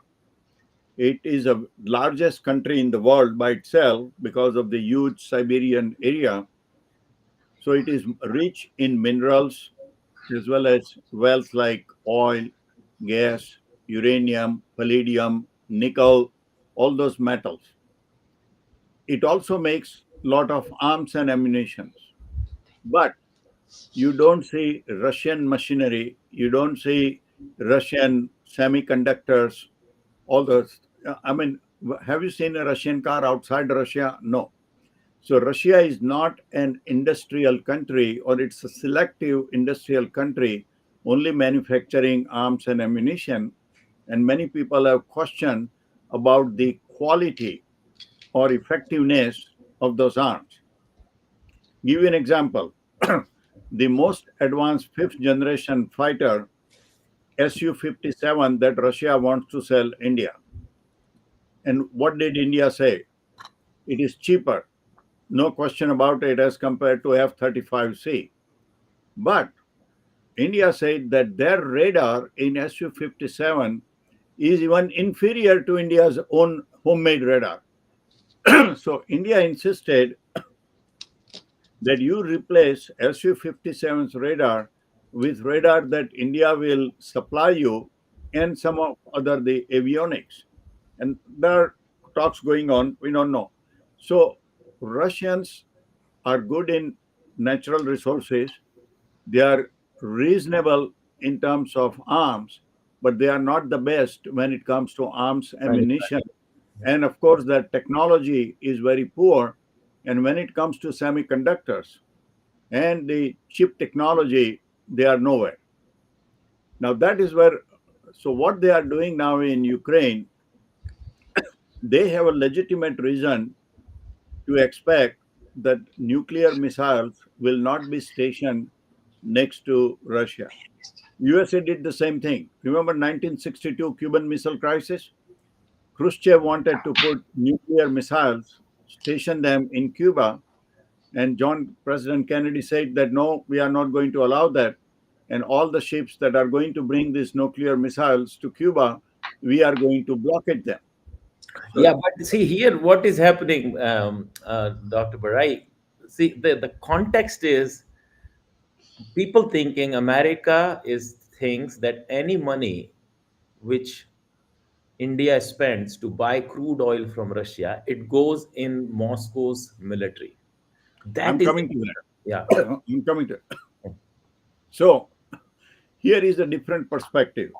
C: It is the largest country in the world by itself because of the huge Siberian area. So it is rich in minerals as well as wealth like oil, gas, uranium, palladium, nickel, all those metals. It also makes a lot of arms and ammunitions. But you don't see Russian machinery, you don't see Russian semiconductors, all those. I mean, have you seen a Russian car outside Russia? No. So Russia is not an industrial country, or it's a selective industrial country, only manufacturing arms and ammunition. And many people have questioned about the quality or effectiveness of those arms. Give you an example. The most advanced fifth generation fighter, Su-57, that Russia wants to sell India. And what did India say? It is cheaper, no question about it, as compared to F-35C. But India said that their radar in Su-57 is even inferior to India's own homemade radar. So India insisted that you replace Su-57's radar with radar that India will supply you and some of other the avionics. And there are talks going on, we don't know. So Russians are good in natural resources. They are reasonable in terms of arms, but they are not the best when it comes to arms ammunition. And of course, their technology is very poor. And when it comes to semiconductors and the chip technology, they are nowhere. Now, that is where, so what they are doing now in Ukraine, they have a legitimate reason to expect that nuclear missiles will not be stationed next to Russia. USA did the same thing. Remember 1962 Cuban Missile Crisis? Khrushchev wanted to put nuclear missiles, station them in Cuba, and President Kennedy said that no, we are not going to allow that. And all the ships that are going to bring these nuclear missiles to Cuba, we are going to blockade them. So,
A: Yeah, but see here, what is happening, Dr. Barai? See, the context is people thinking America is thinks that any money which India spends to buy crude oil from Russia, it goes in Moscow's military. That
C: I'm
A: is,
C: coming to
A: yeah,
C: that. I'm coming to that. So here is a different perspective.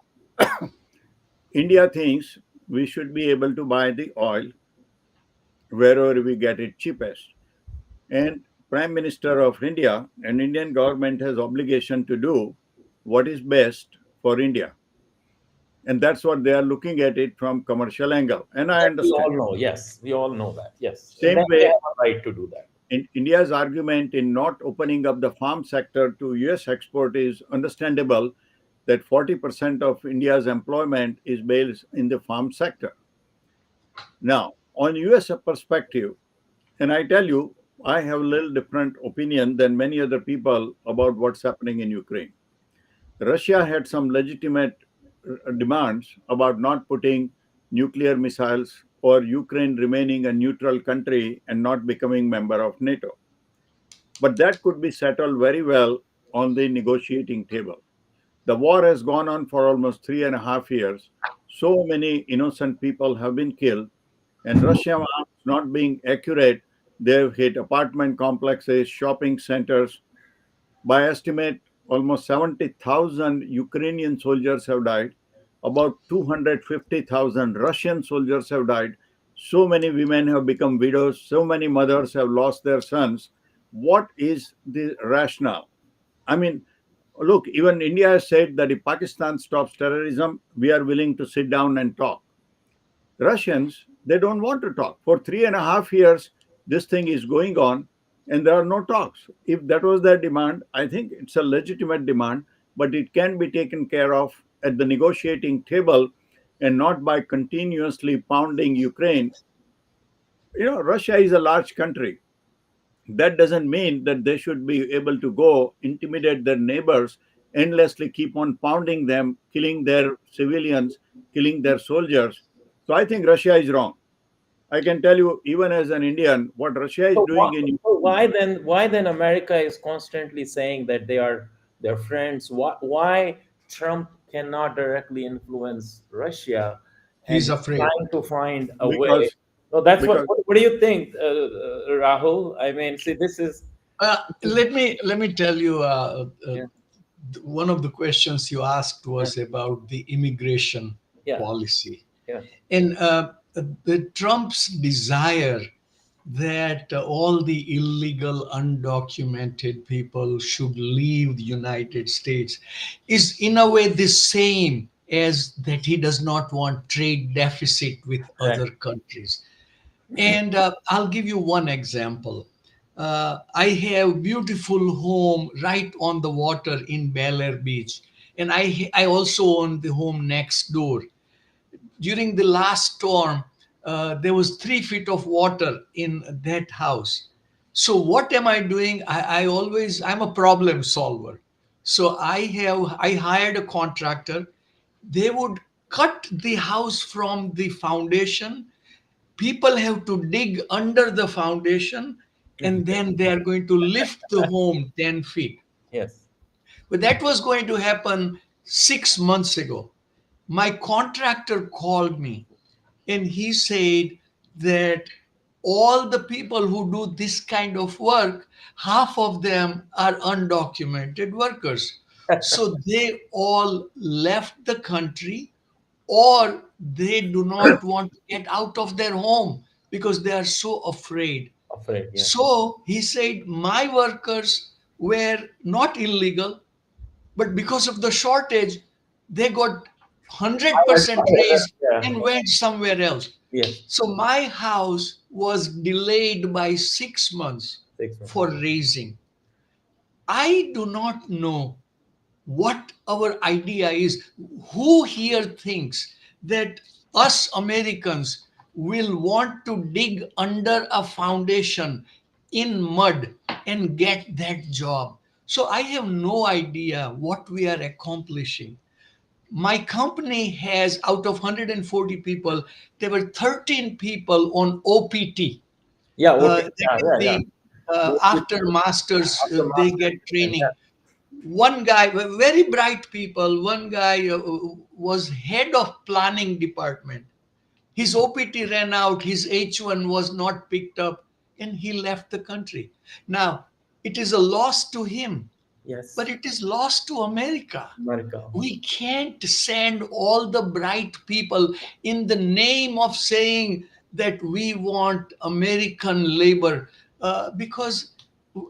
C: India thinks we should be able to buy the oil wherever we get it cheapest. And Prime Minister of India and Indian government has obligation to do what is best for India. And that's what they are looking at it from commercial angle. And I
A: that we
C: understand.
A: all know. Yes, we all know that. Yes, and then
C: Same
A: they
C: way,
A: have a right to do that.
C: in India's argument in not opening up the farm sector to US export is understandable, that 40% of India's employment is based in the farm sector. Now, on US perspective, and I tell you, I have a little different opinion than many other people about what's happening in Ukraine. Russia had some legitimate demands about not putting nuclear missiles or Ukraine remaining a neutral country and not becoming member of NATO. But that could be settled very well on the negotiating table. The war has gone on for almost 3.5 years. So many innocent people have been killed, and Russian arms not being accurate, they've hit apartment complexes, shopping centers. By estimate, almost 70,000 Ukrainian soldiers have died. About 250,000 Russian soldiers have died. So many women have become widows. So many mothers have lost their sons. What is the rationale? I mean, look, even India has said that if Pakistan stops terrorism, we are willing to sit down and talk. Russians, they don't want to talk. For 3.5 years, this thing is going on and there are no talks. If that was their demand, I think it's a legitimate demand, but it can be taken care of at the negotiating table and not by continuously pounding Ukraine. Russia is a large country. That doesn't mean that they should be able to go intimidate their neighbors, endlessly keep on pounding them, killing their civilians, killing their soldiers. So I think Russia is wrong. I can tell you, even as an Indian, what Russia is
A: So why,
C: doing in
A: so
C: Ukraine.
A: why then America is constantly saying that they are their friends? Why Trump cannot directly influence Russia, and
B: He's
A: he's
B: afraid.
A: trying to find a way?
C: because
A: So that's
C: because
A: what do you think, Rahul? I mean, see, this is
B: Let me tell you.
A: yeah,
B: One of the questions you asked
A: yeah,
B: was about the immigration
A: yeah,
B: policy,
A: yeah,
B: and the Trump's desire that all the illegal, undocumented people should leave the United States is, in a way, the same as that he does not want trade deficit with
A: correct.
B: other countries. And I'll give you one example. I have beautiful home right on the water in Bel Air Beach, and I also own the home next door. During the last storm, there was 3 feet of water in that house. So what am I doing? I'm a problem solver. So I hired a contractor. They would cut the house from the foundation. People have to dig under the foundation, and then they are going to lift the home 10 feet.
A: Yes.
B: But that was going to happen 6 months ago. My contractor called me and he said that all the people who do this kind of work, half of them are undocumented workers. So they all left the country, or they do not want to get out of their home because they are so afraid.
A: Afraid. Yeah.
B: So he said, my workers were not illegal, but because of the shortage, they got
A: I went
B: 100%
A: somewhere else.
B: raise
A: Yeah.
B: and went somewhere else.
A: Yes.
B: So my house was delayed by 6 months
A: 6 months.
B: for raising. I do not know what our idea is. Who here thinks that us Americans will want to dig under a foundation in mud and get that job? So I have no idea what we are accomplishing. My company has, out of 140 people, there were 13 people on OPT.
A: Yeah.
B: That
A: Yeah.
B: is
A: Yeah. Yeah.
B: the after masters,
A: After
B: they
A: master.
B: get training.
A: Yeah.
B: One guy, very bright people, one guy was head of planning department. His OPT ran out, his H1 was not picked up, and he left the country. Now, it is a loss to him, but
A: Yes.
B: it is lost to America.
A: America.
B: We can't send all the bright people in the name of saying that we want American labor, because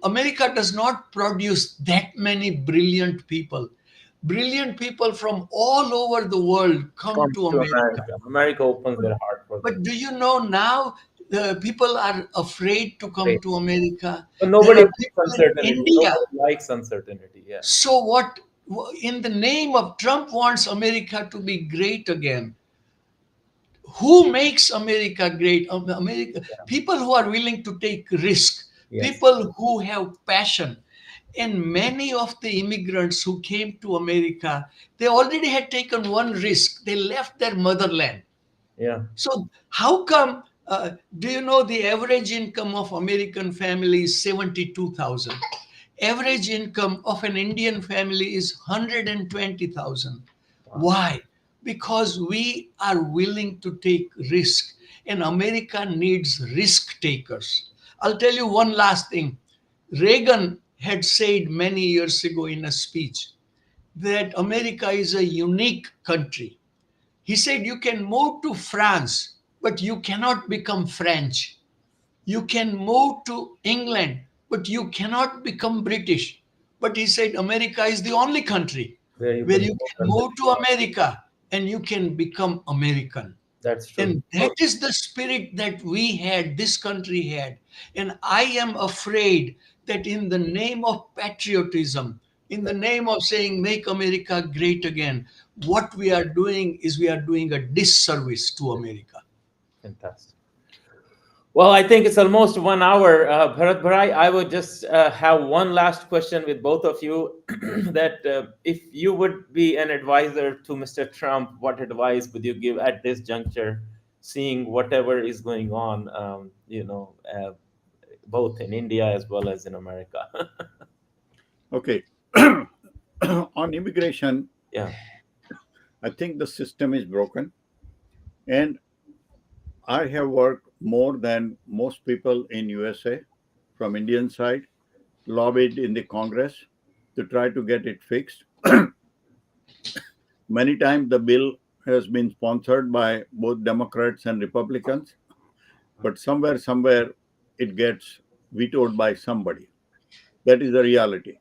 B: America does not produce that many brilliant people. Brilliant people from all over the world come
A: Comes
B: to
A: to
B: America.
A: America. America opens their heart for them.
B: But do you know now people are afraid to come
A: Right.
B: to America?
A: But
B: There
A: nobody
B: are
A: likes
B: people in
A: uncertainty.
B: India.
A: Nobody likes uncertainty. Yeah.
B: So what, in the name of Trump wants America to be great again? Who makes America great? America,
A: Yeah.
B: people who are willing to take risk,
A: Yes.
B: people who have passion. And many of the immigrants who came to America, they already had taken one risk. They left their motherland.
A: Yeah.
B: So how come? Do you know the average income of American family is 72,000? Average income of an Indian family is 120,000.
A: Wow.
B: Why? Because we are willing to take risk, and America needs risk takers. I'll tell you one last thing. Reagan had said many years ago in a speech that America is a unique country. He said you can move to France but you cannot become French. You can move to England, but you cannot become British. But he said America is the only country
A: Where you
B: where
A: can
B: you
A: move
B: can
A: and
B: move to America and you can become American.
A: that's true.
B: And that is the spirit that we had, this country had. And I am afraid that in the name of patriotism, in the name of saying, make America great again, what we are doing is we are doing a disservice to America.
A: Fantastic. Well, I think it's almost 1 hour. Bharat Barai, I would just have one last question with both of you. That if you would be an advisor to Mr. Trump, what advice would you give at this juncture, seeing whatever is going on, both in India as well as in America?
C: Okay. On immigration,
A: Yeah,
C: I think the system is broken. And I have worked more than most people in USA from Indian side, lobbied in the Congress to try to get it fixed. Many times the bill has been sponsored by both Democrats and Republicans, but somewhere, it gets vetoed by somebody. That is the reality.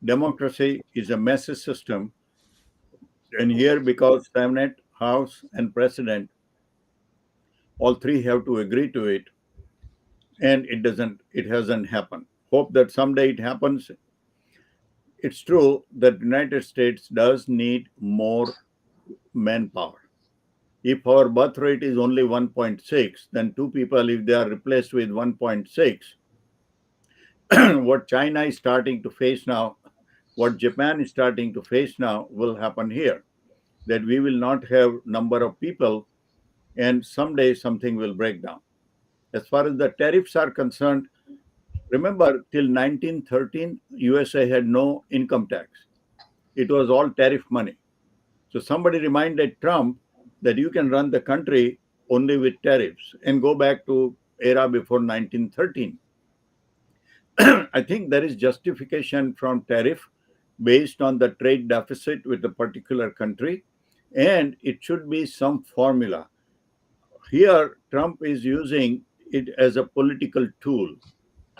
C: Democracy is a messy system, and here because Senate, House, and President, all three have to agree to it, and it hasn't happened. Hope that someday it happens. It's true that the United States does need more manpower. If our birth rate is only 1.6, then two people, if they are replaced with 1.6, what China is starting to face now, what Japan is starting to face now, will happen here. That we will not have number of people, and someday something will break down. As far as the tariffs are concerned, remember till 1913, USA had no income tax. It was all tariff money. So somebody reminded Trump that you can run the country only with tariffs and go back to era before 1913. I think there is justification from tariff based on the trade deficit with a particular country, and it should be some formula. Here, Trump is using it as a political tool.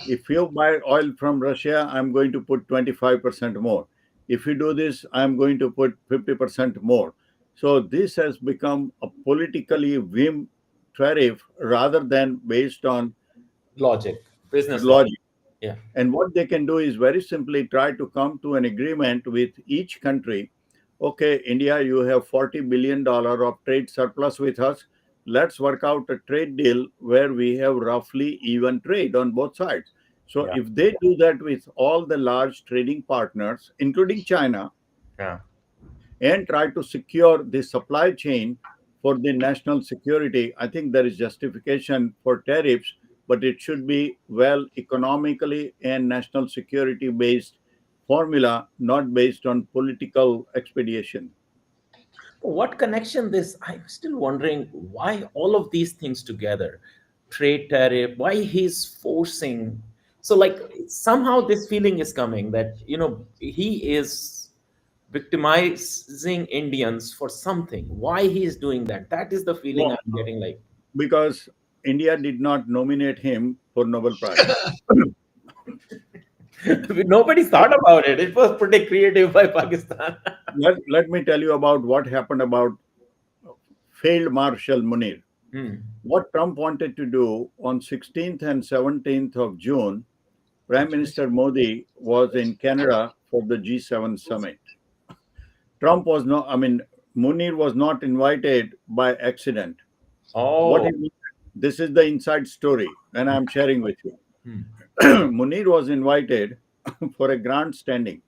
C: If you buy oil from Russia, I'm going to put 25% more. If you do this, I'm going to put 50% more. So this has become a politically whim tariff rather than based on
A: logic, business logic.
C: logic.
A: Yeah,
C: And what they can do is very simply try to come to an agreement with each country. Okay, India, you have $40 billion of trade surplus with us. Let's work out a trade deal where we have roughly even trade on both sides. So
A: yeah,
C: if they do that with all the large trading partners, including China,
A: yeah.
C: and try to secure the supply chain for the national security, I think there is justification for tariffs, but it should be well economically and national security based formula, not based on political expedition.
A: What connection this? I'm still wondering why all of these things together, trade tariff, why he's forcing. So like somehow this feeling is coming that he is victimizing Indians for something. Why he is doing that? That is the feeling
C: No,
A: I'm getting. Like
C: because India did not nominate him for Nobel Prize.
A: nobody thought about it. It was pretty creative by Pakistan.
C: Let me tell you about what happened about failed Marshal Munir.
A: Hmm.
C: What Trump wanted to do on 16th and 17th of June, Prime Minister Modi was in Canada for the G7 summit. Trump was not, I mean, Munir was not invited by accident. What
A: Oh.
C: he, this is the inside story, and I'm sharing with you.
A: Hmm.
C: Munir was invited for a grandstanding.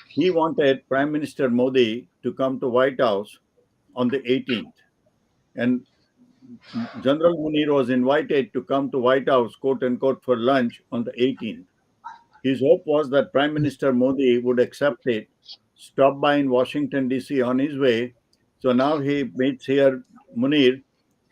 C: He wanted Prime Minister Modi to come to White House on the 18th, and General Munir was invited to come to White House, quote unquote, for lunch on the 18th. His hope was that Prime Minister Modi would accept it, stop by in Washington, D.C. on his way. So now he meets here Munir,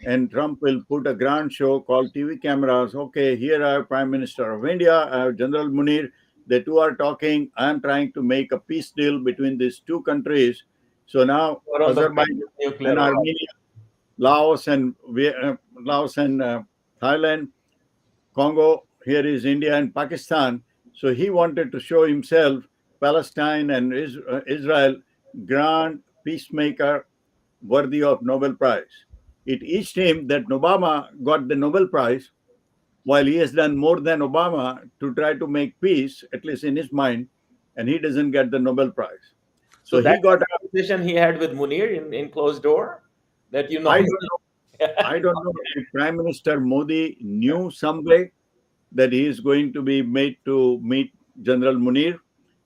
C: and Trump will put a grand show called TV cameras. Okay, here I have Prime Minister of India, I have General Munir. The two are talking. I am trying to make a peace deal between these two countries. So now
A: Or on the brink
C: Azerbaijan
A: of nuclear
C: and
A: war.
C: Armenia Laos and Thailand, Congo. Here is India and Pakistan. So he wanted to show himself Palestine and Israel grand peacemaker worthy of Nobel Prize. It eached him that Obama got the Nobel Prize while he has done more than Obama to try to make peace, at least in his mind, and he doesn't get the Nobel Prize.
A: So
C: So he
A: that's
C: got.
A: the conversation he had with Munir in closed door. That you
C: I
A: know.
C: don't know. I don't know if Prime Minister Modi knew some way that he is going to be made to meet General Munir,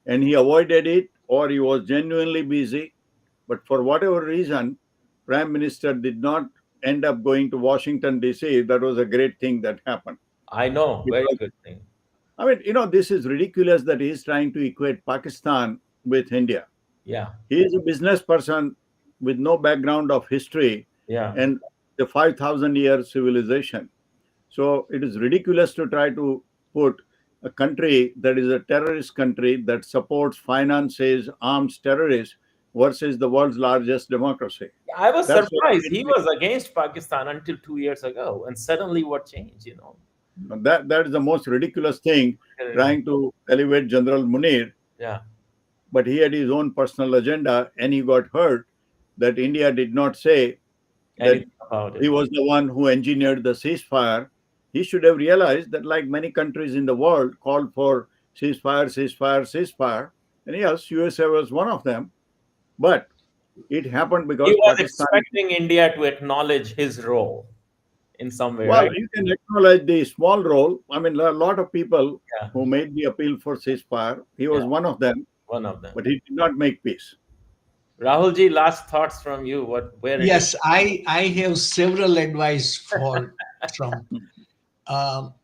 C: and he avoided it, or he was genuinely busy. But for whatever reason, Prime Minister did not end up going to Washington D.C. That was a great thing that happened.
A: I know, very
C: Because,
A: good thing.
C: I mean, this is ridiculous that he is trying to equate Pakistan with India.
A: Yeah,
C: He is a business person with no background of history
A: yeah.
C: and the 5,000-year civilization. So it is ridiculous to try to put a country that is a terrorist country that supports, finances, arms terrorists versus the world's largest democracy.
A: I was
C: That's what
A: surprised. He was against Pakistan until 2 years ago, and suddenly what changed?
C: that is the most ridiculous thing, trying to elevate General Munir,
A: Yeah,
C: but he had his own personal agenda and he got hurt that India did not say that
A: anything about
C: he
A: it.
C: was the one who engineered the ceasefire. He should have realized that, like many countries in the world, called for ceasefire, ceasefire, ceasefire. And yes, USA was one of them. But it happened
A: He
C: because
A: was
C: Pakistan.
A: expecting India to acknowledge his role in some way,
C: Well,
A: right?
C: you can acknowledge the small role. I mean, a lot of people
A: Yeah,
C: who made the appeal for ceasefire, he
A: yeah,
C: was one of them,
A: one of them.
C: but he did not make peace.
A: Rahulji, last thoughts from you. Where it is?
B: Yes, I have several advice for Trump. Um,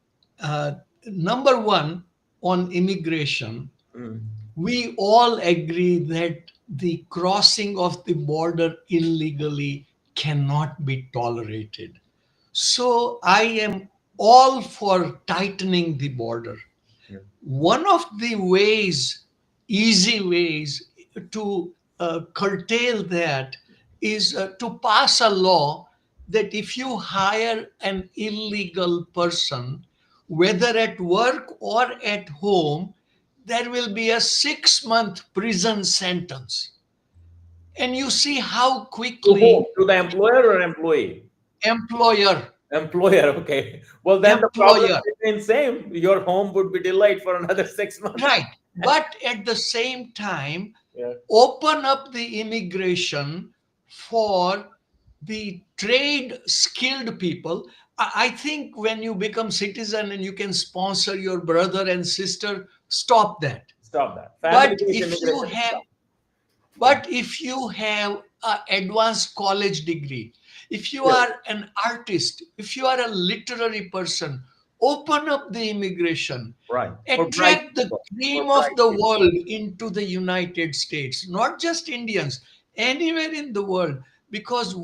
B: Number one, on immigration,
A: Mm,
B: we all agree that the crossing of the border illegally cannot be tolerated. So I am all for tightening the border.
A: yeah.
B: One of the ways, easy ways to curtail that is to pass a law that if you hire an illegal person, whether at work or at home, there will be a 6-month prison sentence. And you see how
A: To whom?
B: quickly
A: To the employer or employee?
B: employer,
A: Employer. Okay. Well, then the problem
B: employer,
A: remains same. Your home would be delayed for another 6 months.
B: right. But at the same time,
A: Yeah.
B: open up the immigration for the trade skilled people. I think when you become citizen and you can sponsor your brother and sister, stop that.
A: Stop that.
B: But
A: Family-based
B: if you
A: immigration.
B: have
A: Stop.
B: but if you have an advanced college degree, if you
A: Yes.
B: are an artist, if you are a literary person, open up the immigration.
A: Right. For bright
B: Attract the
A: people. For
B: cream of
A: bright
B: the
A: people.
B: world into the United States, not just Indians, anywhere in the world. Because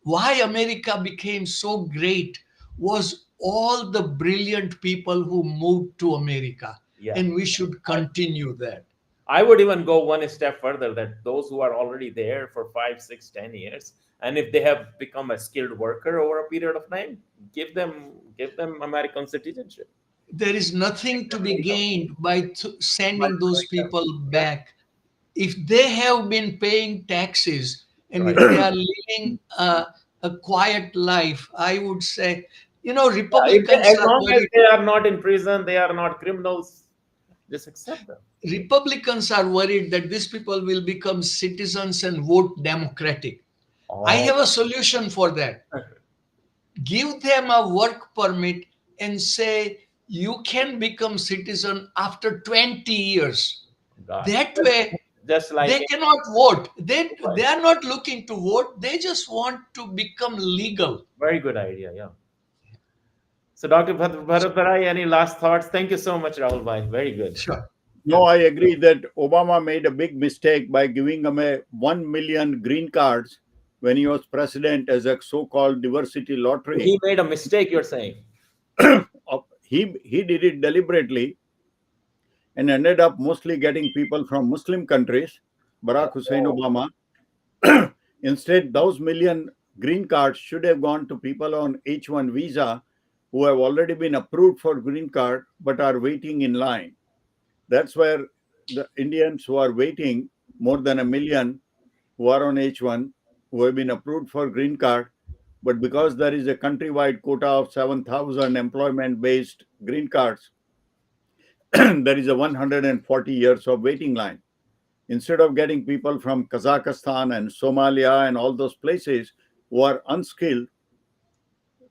B: why America became so great was all the brilliant people who moved to America.
A: Yeah.
B: And we should continue that.
A: I would even go one step further that those who are already there for 5, 6, 10 years, and if they have become a skilled worker over a period of time, give them American citizenship.
B: There is nothing to be
A: Legal.
B: gained by
A: By
B: sending those
A: doing that.
B: people
A: Yeah.
B: back. If they have been paying taxes and
A: Right.
B: if they are living a quiet life, I would say,
A: Yeah,
B: Republicans
A: as
B: are
A: long as
B: worried.
A: they are not in prison, they are not criminals. Just accept them.
B: Republicans are worried that these people will become citizens and vote Democratic. I
A: Oh,
B: have a solution for that. Give them a work permit and say you can become citizen after 20 years.
A: God.
B: That way
A: Just like
B: they cannot vote. They
A: right.
B: are not looking to vote. They just want to become legal.
A: Very good idea. Yeah. So, Dr. Bharat Barai, any last thoughts? Thank you so much, Rahul Bhai. Very good.
B: Sure.
C: No, I agree that Obama made a big mistake by giving away 1 million green cards when he was president as a so-called diversity lottery.
A: He made a mistake, you're saying.
C: He did it deliberately and ended up mostly getting people from Muslim countries, Barack Hussein
A: Oh,
C: Obama. Instead, those million green cards should have gone to people on H1 visa who have already been approved for green card but are waiting in line. That's where the Indians who are waiting, more than a million who are on H1, who have been approved for green card, but because there is a countrywide quota of 7,000 employment-based green cards, there is a 140 years of waiting line. Instead of getting people from Kazakhstan and Somalia and all those places who are unskilled,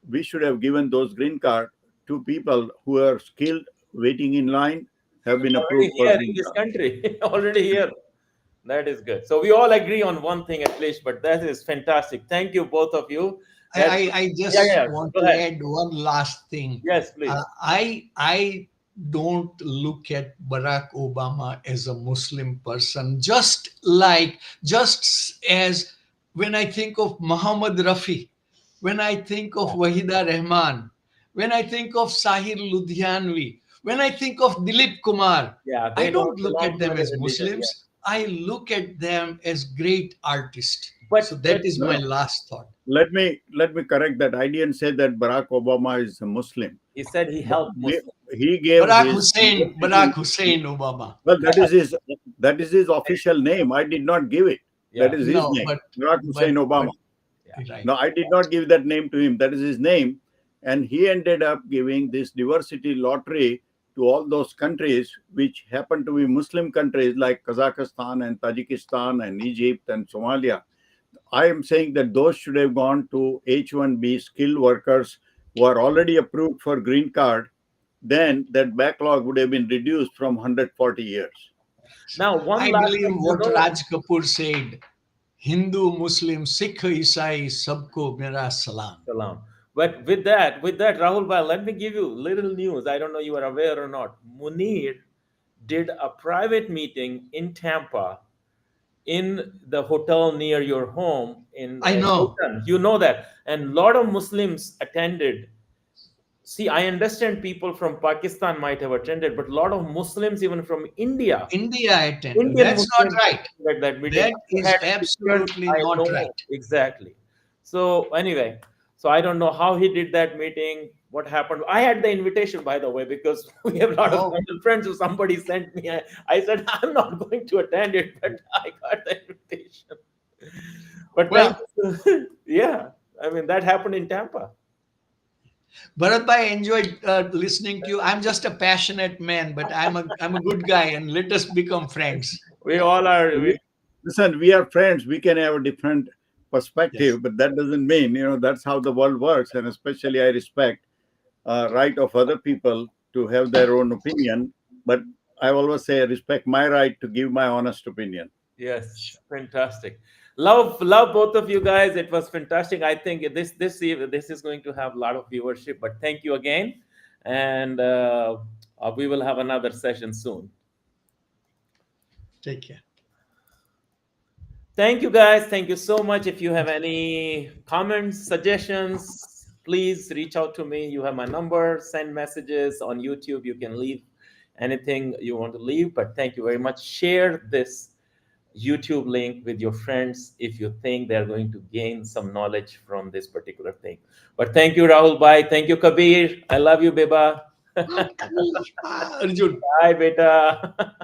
C: we should have given those green card to people who are skilled, waiting in line, have been
A: Already
C: approved for
A: here in
C: green
A: this
C: card.
A: country. Already here. That is good. So we all agree on one thing at least, but that is fantastic. Thank you, both of you. That
B: I
A: yeah,
B: just
A: yeah.
B: want
A: Go
B: to
A: ahead.
B: add one last thing.
A: Yes, please.
B: I don't look at Barack Obama as a Muslim person, just as when I think of Muhammad Rafi, when I think of Wahida Rahman, when I think of Sahir Ludhianvi, when I think of Dilip Kumar,
A: Yeah,
B: I
A: they don't
B: don't look
A: belong
B: at
A: to
B: them
A: any
B: as
A: religion. Yeah.
B: Muslims. I look at them as great artists. So
A: But
B: that is
C: No,
B: my
C: no.
B: last thought.
C: Let me correct that. I didn't say that Barack Obama is a Muslim.
A: he said he
C: But
A: helped Muslims.
C: he gave his
B: Barack
C: university.
B: Hussein Obama.
C: Well, that is his official name. I did not give it. That
A: Yeah,
C: is his
B: No,
C: name, Barack Hussein
B: but
C: Obama.
A: yeah.
B: right.
C: No, I did not give that name to him. That is his name, and he ended up giving this diversity lottery to all those countries which happen to be Muslim countries like Kazakhstan and Tajikistan and Egypt and Somalia. I am saying that those should have gone to H1B skilled workers who are already approved for green card. Then that backlog would have been reduced from 140 years.
A: Now, one
B: I
A: last
B: believe
A: thing,
B: what Raj Kapoor said: Hindu, Muslim, Sikh, Isai, sabko mera salam.
A: Salam. But with that, Rahul Bhai, let me give you little news. I don't know you are aware or not. Munir did a private meeting in Tampa in the hotel near your home in
B: I know.
A: Hilton. You know that. And a lot of Muslims attended. See, I understand people from Pakistan might have attended, but a lot of Muslims, even from India,
B: India attended.
A: Indian
B: That's not
A: Muslims
B: right.
A: at that meeting.
B: That
A: I
B: is
A: had pictures.
B: absolutely
A: I
B: not
A: know
B: right.
A: exactly. So anyway, so I don't know how he did that meeting. What happened? I had the invitation, by the way, because we have a lot of
B: Oh,
A: common friends. Who somebody sent me. I said I'm not going to attend it, but I got the invitation. But thank
B: well,
A: you. Yeah, I mean that happened in Tampa.
B: Bharat Bhai, I enjoyed listening to you. I'm just a passionate man, but I'm a good guy, and let us become friends.
A: We all are.
C: We, listen, we are friends. We can have a different
B: Yes.
C: perspective, but that doesn't mean, that's how the world works. And especially, I respect right of other people to have their own opinion. But I always say, I respect my right to give my honest opinion.
A: Yes, fantastic. Love both of you guys. It was fantastic. I think this is going to have a lot of viewership. But thank you again, and we will have another session soon.
B: Take care.
A: Thank you guys. Thank you so much. If you have any comments, suggestions, please reach out to me. You have my number. Send messages on YouTube. You can leave anything you want to leave. But thank you very much. Share this YouTube link with your friends if you think they're going to gain some knowledge from this particular thing. But thank you, Rahul Bhai. Thank you, Kabir. I love you, Beba.
B: Arjun.
A: Bye, beta.